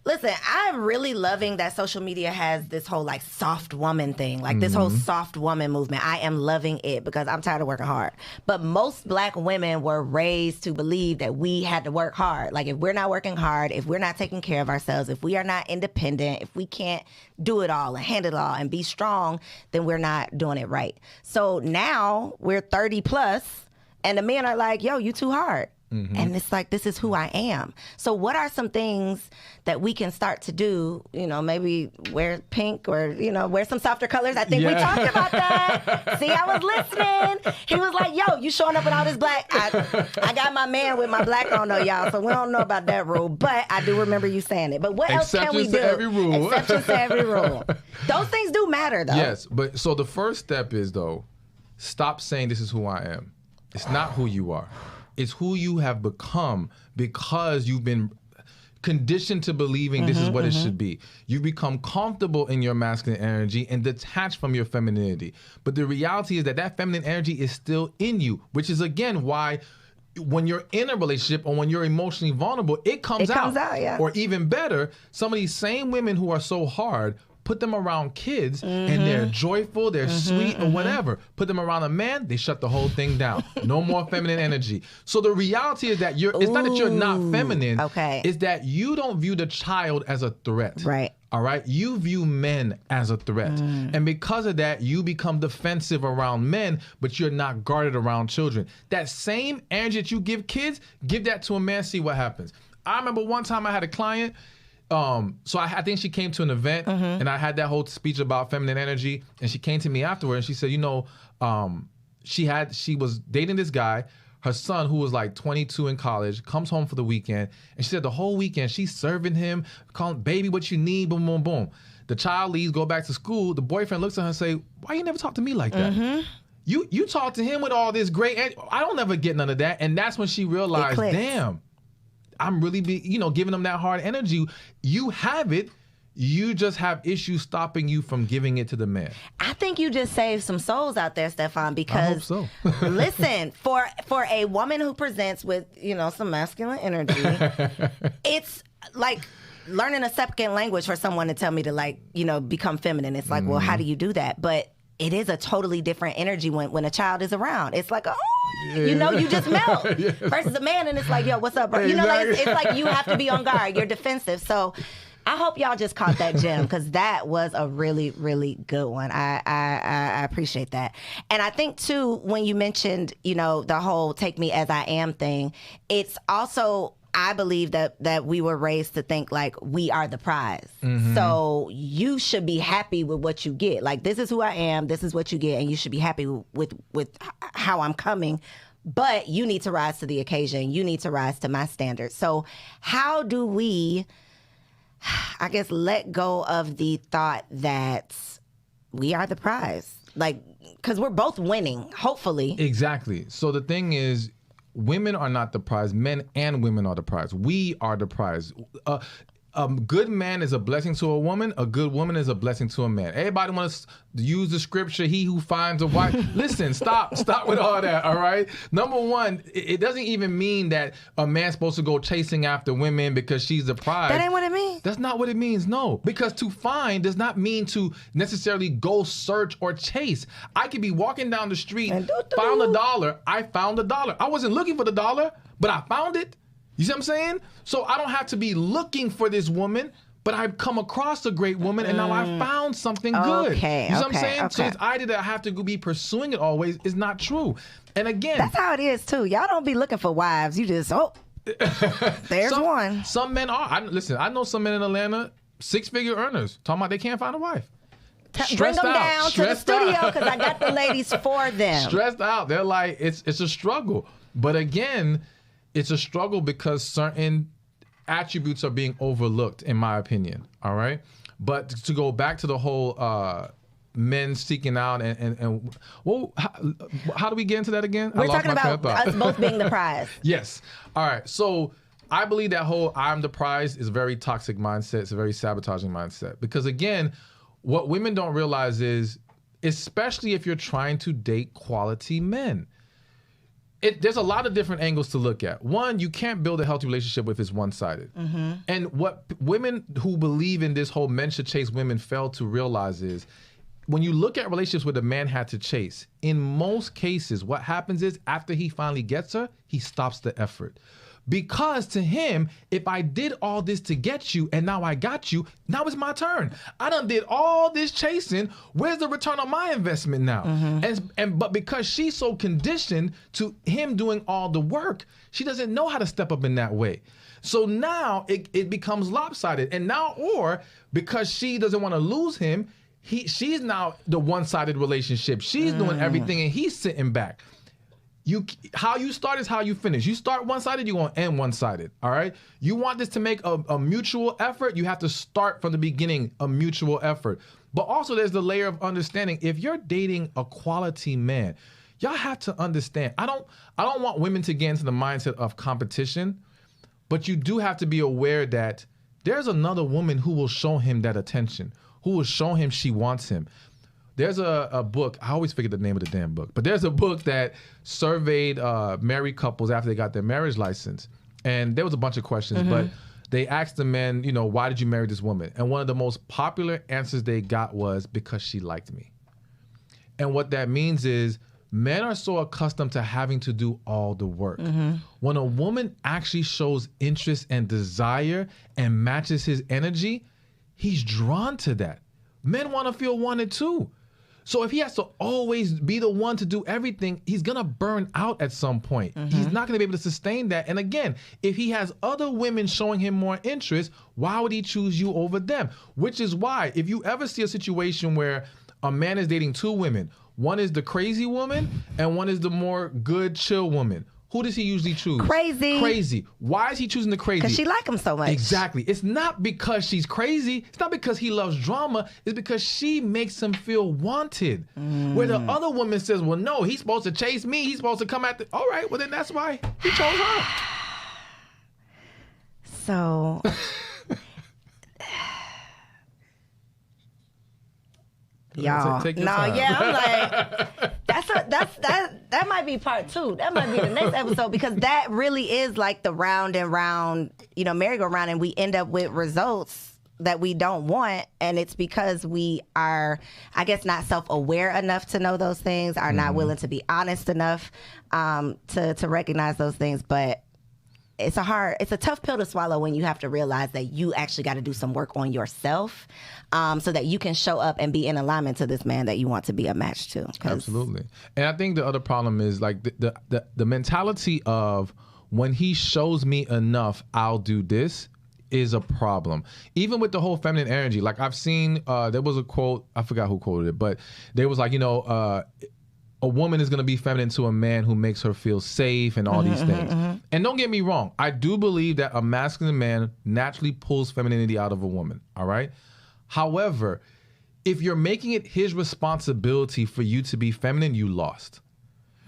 [SPEAKER 1] Listen, I'm really loving that social media has this whole like soft woman thing, like this whole soft woman movement. I am loving it because I'm tired of working hard. But most black women were raised to believe that we had to work hard. Like if we're not working hard, if we're not taking care of ourselves, if we are not independent, if we can't do it all and handle it all and be strong, then we're not doing it right. So now we're 30 plus and the men are like, yo, you too hard. And it's like, this is who I am. So what are some things that we can start to do? You know, maybe wear pink or, you know, wear some softer colors. I think we talked about that. See, I was listening. He was like, yo, you showing up with all this black. I got my man with my black on though, y'all. So we don't know about that rule. But I do remember you saying it. But what else can we do?
[SPEAKER 2] Exceptions to every rule.
[SPEAKER 1] Exceptions to every rule. Those things do matter though.
[SPEAKER 2] Yes, but so the first step is though, stop saying this is who I am. It's not who you are. It's who you have become because you've been conditioned to believing this is what it should be. You become comfortable in your masculine energy and detached from your femininity. But the reality is that that feminine energy is still in you, which is again why when you're in a relationship or when you're emotionally vulnerable, it comes out.
[SPEAKER 1] Yeah.
[SPEAKER 2] Or even better, some of these same women who are so hard, put them around kids and they're joyful, they're sweet or whatever. Put them around a man, they shut the whole thing down. No more feminine energy. So the reality is that it's not that you're not feminine.
[SPEAKER 1] Okay.
[SPEAKER 2] It's that you don't view the child as a threat.
[SPEAKER 1] Right.
[SPEAKER 2] All right. You view men as a threat. And because of that, you become defensive around men, but you're not guarded around children. That same energy that you give kids, give that to a man, see what happens. I remember one time I had a client. So I think she came to an event and I had that whole speech about feminine energy, and she came to me afterward and she said, you know, she was dating this guy. Her son, who was like 22 in college, comes home for the weekend, and she said the whole weekend she's serving him, calling, baby, what you need, boom, boom, boom. The child leaves, go back to school. The boyfriend looks at her and say, why you never talk to me like that? You talk to him with all this great, I don't ever get none of that. And that's when she realized, damn, I'm really giving them that hard energy. You have it. You just have issues stopping you from giving it to the man. I
[SPEAKER 1] think you just saved some souls out there, Stefan, because
[SPEAKER 2] I hope so.
[SPEAKER 1] Listen, for a woman who presents with, some masculine energy, it's like learning a second language for someone to tell me to become feminine. It's like, well, how do you do that? But it is a totally different energy when a child is around. It's like, you just melt. Versus a man, and it's like, yo, what's up, bro? It's like you have to be on guard. You're defensive. So I hope y'all just caught that gem, because that was a really, really good one. I appreciate that. And I think, too, when you mentioned, the whole take me as I am thing, it's also, I believe that we were raised to think like we are the prize. So you should be happy with what you get. Like, this is who I am, this is what you get, and you should be happy with how I'm coming. But you need to rise to the occasion. You need to rise to my standards. So how do we, I guess, let go of the thought that we are the prize? Like, because we're both winning, hopefully.
[SPEAKER 2] Exactly. So the thing is, women are not the prize. Men and women are the prize. We are the prize. A good man is a blessing to a woman. A good woman is a blessing to a man. Everybody wants to use the scripture, he who finds a wife. Listen, stop with all that, all right? Number one, it doesn't even mean that a man's supposed to go chasing after women because she's the prize.
[SPEAKER 1] That ain't what it means.
[SPEAKER 2] That's not what it means, no. Because to find does not mean to necessarily go search or chase. I could be walking down the street, found $1. I found $1. I wasn't looking for the dollar, but I found it. You see what I'm saying? So I don't have to be looking for this woman, but I've come across a great woman and now I found something good.
[SPEAKER 1] Okay,
[SPEAKER 2] you see what I'm saying?
[SPEAKER 1] Okay.
[SPEAKER 2] So this idea that I have to be pursuing it always is not true. And again,
[SPEAKER 1] that's how it is too. Y'all don't be looking for wives. You just, there's one.
[SPEAKER 2] Some men are. Listen, I know some men in Atlanta, 6-figure earners talking about they can't find a wife.
[SPEAKER 1] Bring them down to the studio because I got the ladies for them.
[SPEAKER 2] Stressed out. They're like, it's a struggle. But again, it's a struggle because certain attributes are being overlooked, in my opinion. All right. But to go back to the whole men seeking out and well, how do we get into that again?
[SPEAKER 1] We're talking about us both being the prize.
[SPEAKER 2] Yes. All right. So I believe that whole I'm the prize is a very toxic mindset. It's a very sabotaging mindset. Because again, what women don't realize is, especially if you're trying to date quality men, there's a lot of different angles to look at. One, you can't build a healthy relationship if it's one-sided. Mm-hmm. And what women who believe in this whole men should chase women fail to realize is, when you look at relationships where the man had to chase, in most cases, what happens is after he finally gets her, he stops the effort. Because to him, if I did all this to get you and now I got you, now it's my turn. I done did all this chasing. Where's the return on my investment now? Mm-hmm. But because she's so conditioned to him doing all the work, she doesn't know how to step up in that way. So now it becomes lopsided. And now, or because she doesn't want to lose him, she's now the one-sided relationship. She's doing everything and he's sitting back. How you start is how you finish. You start one-sided, you're going to end one-sided, all right? You want this to make a mutual effort, you have to start from the beginning, a mutual effort. But also there's the layer of understanding. If you're dating a quality man, y'all have to understand. I don't want women to get into the mindset of competition, but you do have to be aware that there's another woman who will show him that attention, who will show him she wants him. There's a book, I always forget the name of the damn book, but there's a book that surveyed married couples after they got their marriage license. And there was a bunch of questions, but they asked the men, why did you marry this woman? And one of the most popular answers they got was, because she liked me. And what that means is, men are so accustomed to having to do all the work. When a woman actually shows interest and desire and matches his energy, he's drawn to that. Men want to feel wanted too. So if he has to always be the one to do everything, he's going to burn out at some point. He's not going to be able to sustain that. And again, if he has other women showing him more interest, why would he choose you over them? Which is why, if you ever see a situation where a man is dating two women, one is the crazy woman and one is the more good, chill woman, who does he usually choose? Crazy. Why is he choosing the crazy?
[SPEAKER 1] Because she like him so much.
[SPEAKER 2] Exactly. It's not because she's crazy. It's not because he loves drama. It's because she makes him feel wanted. Where the other woman says, well, no, he's supposed to chase me. He's supposed to come at the... All right, well, then that's why he chose her.
[SPEAKER 1] So... Y'all, I'm like, that might be part 2. That might be the next episode, because that really is like the round and round, merry-go-round, and we end up with results that we don't want, and it's because we are, I guess, not self-aware enough to know those things, are not willing to be honest enough to recognize those things. But it's a tough pill to swallow when you have to realize that you actually got to do some work on yourself, so that you can show up and be in alignment to this man that you want to be a match to.
[SPEAKER 2] Absolutely. And I think the other problem is like the mentality of, when he shows me enough, I'll do this, is a problem. Even with the whole feminine energy, like I've seen, there was a quote, I forgot who quoted it, but they was like, a woman is going to be feminine to a man who makes her feel safe and all these things. And don't get me wrong, I do believe that a masculine man naturally pulls femininity out of a woman, all right? However, if you're making it his responsibility for you to be feminine, you lost.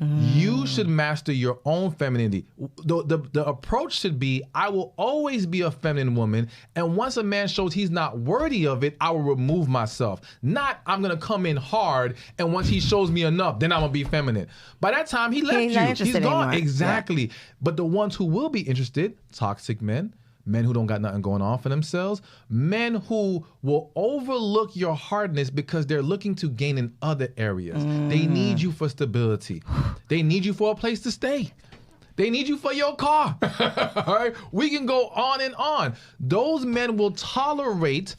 [SPEAKER 2] You should master your own femininity. The approach should be, I will always be a feminine woman, and once a man shows he's not worthy of it, I will remove myself. Not, I'm going to come in hard, and once he shows me enough, then I'm going to be feminine. By that time, he left you. He's gone. Anymore. Exactly. Yeah. But the ones who will be interested, toxic men who don't got nothing going on for themselves, men who will overlook your hardness because they're looking to gain in other areas. They need you for stability. They need you for a place to stay. They need you for your car. All right? We can go on and on. Those men will tolerate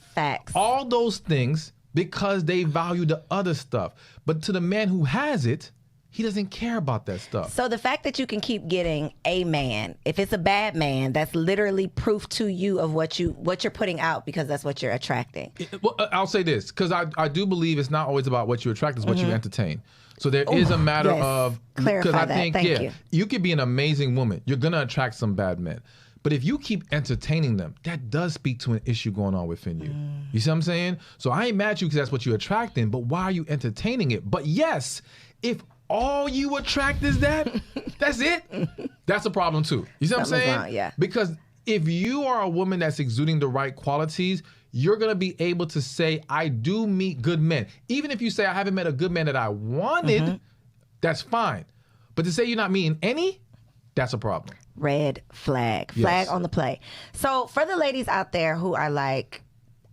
[SPEAKER 2] all those things because they value the other stuff. But to the man who has it, He doesn't care about that stuff.
[SPEAKER 1] So the fact that you can keep getting a man, if it's a bad man, that's literally proof to you of what you're putting out, because that's what you're attracting.
[SPEAKER 2] Well, I'll say this, because I do believe it's not always about what you attract, it's what you entertain. So there is a matter of,
[SPEAKER 1] clarify
[SPEAKER 2] I
[SPEAKER 1] that.
[SPEAKER 2] think,
[SPEAKER 1] Thank
[SPEAKER 2] you could be an amazing woman. You're going to attract some bad men. But if you keep entertaining them, that does speak to an issue going on within you. You see what I'm saying? So I ain't mad at you because that's what you're attracting, but why are you entertaining it? But yes, if all you attract is that, that's it, that's a problem too. You see what I'm saying?
[SPEAKER 1] Wrong, yeah.
[SPEAKER 2] Because if you are a woman that's exuding the right qualities, you're going to be able to say, I do meet good men. Even if you say, I haven't met a good man that I wanted, that's fine. But to say you're not meeting any, that's a problem.
[SPEAKER 1] Red flag.
[SPEAKER 2] Yes.
[SPEAKER 1] Flag on the play. So for the ladies out there who are like,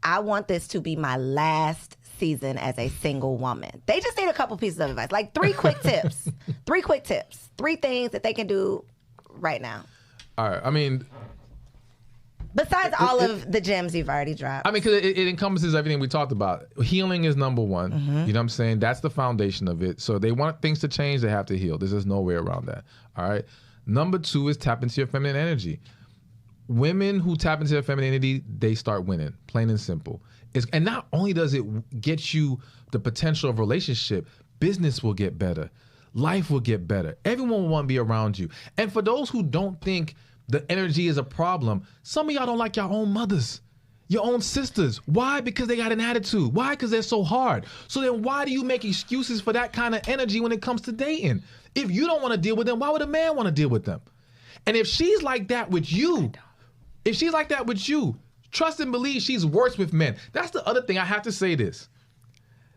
[SPEAKER 1] I want this to be my last season as a single woman, they just need a couple pieces of advice. Like 3 quick tips. 3 quick tips. 3 things that they can do right now.
[SPEAKER 2] All right. I mean,
[SPEAKER 1] besides all of the gems you've already dropped.
[SPEAKER 2] I mean, because it encompasses everything we talked about. Healing is number one. You know what I'm saying? That's the foundation of it. So they want things to change, they have to heal. There's just no way around that. All right. Number 2 is tap into your feminine energy. Women who tap into their femininity, they start winning, plain and simple. And not only does it get you the potential of relationship, business will get better. Life will get better. Everyone will want to be around you. And for those who don't think the energy is a problem, some of y'all don't like your own mothers, your own sisters. Why? Because they got an attitude. Why? Because they're so hard. So then why do you make excuses for that kind of energy when it comes to dating? If you don't want to deal with them, why would a man want to deal with them? And if she's like that with you, trust and believe she's worse with men. That's the other thing. I have to say this.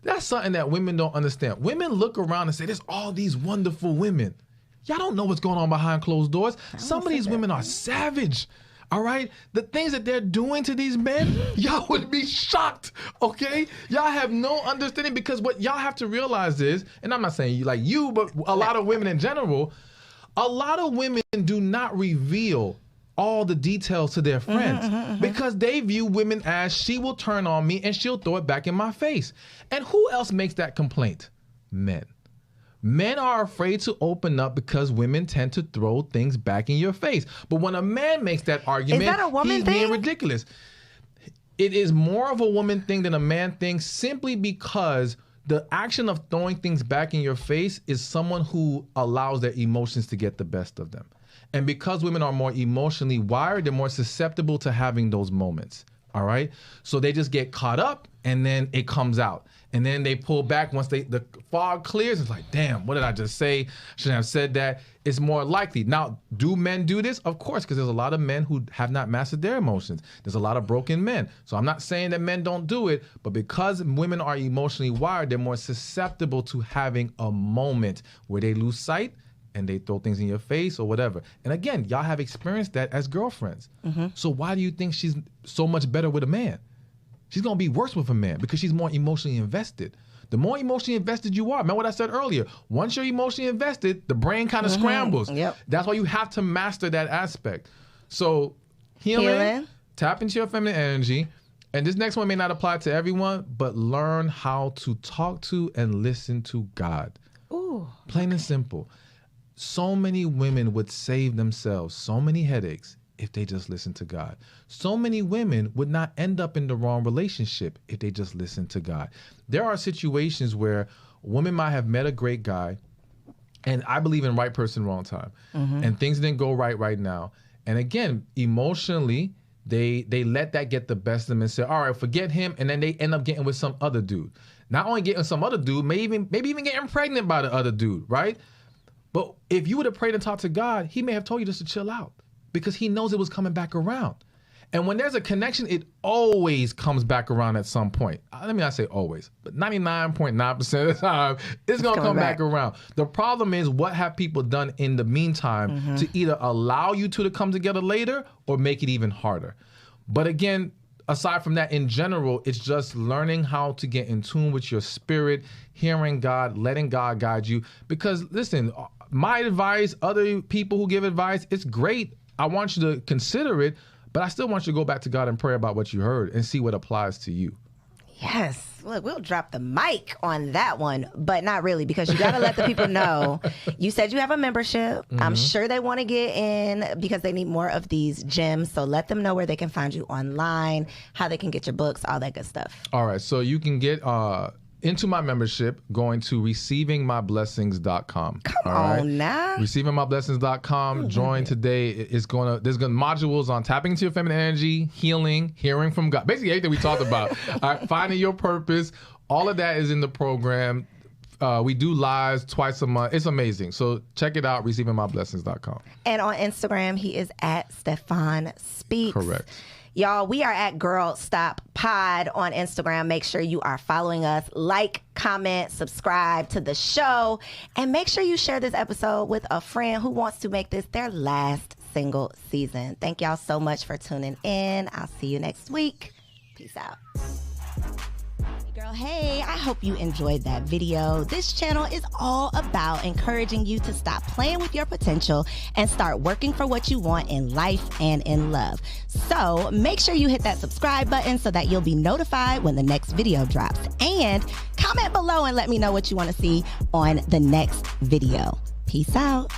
[SPEAKER 2] That's something that women don't understand. Women look around and say, there's all these wonderful women. Y'all don't know what's going on behind closed doors. Some of these women are savage. All right? The things that they're doing to these men, y'all would be shocked, okay? Y'all have no understanding, because what y'all have to realize is, and I'm not saying you like you, but a lot of women in general, a lot of women do not reveal all the details to their friends because they view women as, she will turn on me and she'll throw it back in my face. And who else makes that complaint? Men. Men are afraid to open up because women tend to throw things back in your face. But when a man makes that argument,
[SPEAKER 1] is that a woman
[SPEAKER 2] he's
[SPEAKER 1] thing?
[SPEAKER 2] being ridiculous. It is more of a woman thing than a man thing, simply because the action of throwing things back in your face is someone who allows their emotions to get the best of them. And because women are more emotionally wired, they're more susceptible to having those moments. All right. So they just get caught up and then it comes out. And then they pull back once the fog clears. It's like, damn, what did I just say? Shouldn't have said that. It's more likely. Now, do men do this? Of course, because there's a lot of men who have not mastered their emotions. There's a lot of broken men. So I'm not saying that men don't do it, but because women are emotionally wired, they're more susceptible to having a moment where they lose sight and they throw things in your face or whatever. And again, y'all have experienced that as girlfriends. So why do you think she's so much better with a man? She's going to be worse with a man because she's more emotionally invested. The more emotionally invested you are, remember what I said earlier, once you're emotionally invested, the brain kind of scrambles.
[SPEAKER 1] Yep.
[SPEAKER 2] That's why you have to master that aspect. So healing, tap into your feminine energy. And this next one may not apply to everyone, but learn how to talk to and listen to God.
[SPEAKER 1] Ooh.
[SPEAKER 2] Plain and simple. So many women would save themselves so many headaches if they just listen to God. So many women would not end up in the wrong relationship if they just listen to God. There are situations where women might have met a great guy, and I believe in right person, wrong time, and things didn't go right now. And again, emotionally, they let that get the best of them and say, all right, forget him, and then they end up getting with some other dude. Not only getting some other dude, maybe even getting pregnant by the other dude, right? But if you would have prayed and talked to God, he may have told you just to chill out because he knows it was coming back around. And when there's a connection, it always comes back around at some point. Let me not say always, but 99.9% of the time, it's going to come back around. The problem is, what have people done in the meantime to either allow you two to come together later or make it even harder? But again, aside from that, in general, it's just learning how to get in tune with your spirit, hearing God, letting God guide you. Because listen, my advice, other people who give advice, it's great. I want you to consider it, but I still want you to go back to God and pray about what you heard and see what applies to you.
[SPEAKER 1] Yes. Look, we'll drop the mic on that one, but not really, because you got to let the people know. You said you have a membership. I'm sure they want to get in because they need more of these gems. So let them know where they can find you online, how they can get your books, all that good stuff.
[SPEAKER 2] All right. So you can get into my membership going to receivingmyblessings.com.
[SPEAKER 1] Come on now.
[SPEAKER 2] Receivingmyblessings.com. Join today. There's gonna modules on tapping into your feminine energy, healing, hearing from God. Basically everything we talked about. All right, finding your purpose. All of that is in the program. We do lives twice a month. It's amazing. So check it out, receivingmyblessings.com.
[SPEAKER 1] And on Instagram, he is at Stefan Speaks.
[SPEAKER 2] Correct.
[SPEAKER 1] Y'all, we are at Girl Stop Pod on Instagram. Make sure you are following us. Like, comment, subscribe to the show. And make sure you share this episode with a friend who wants to make this their last single season. Thank y'all so much for tuning in. I'll see you next week. Peace out. Girl, hey, I hope you enjoyed that video. This channel is all about encouraging you to stop playing with your potential and start working for what you want in life and in love. So make sure you hit that subscribe button so that you'll be notified when the next video drops. And comment below and let me know what you want to see on the next video. Peace out.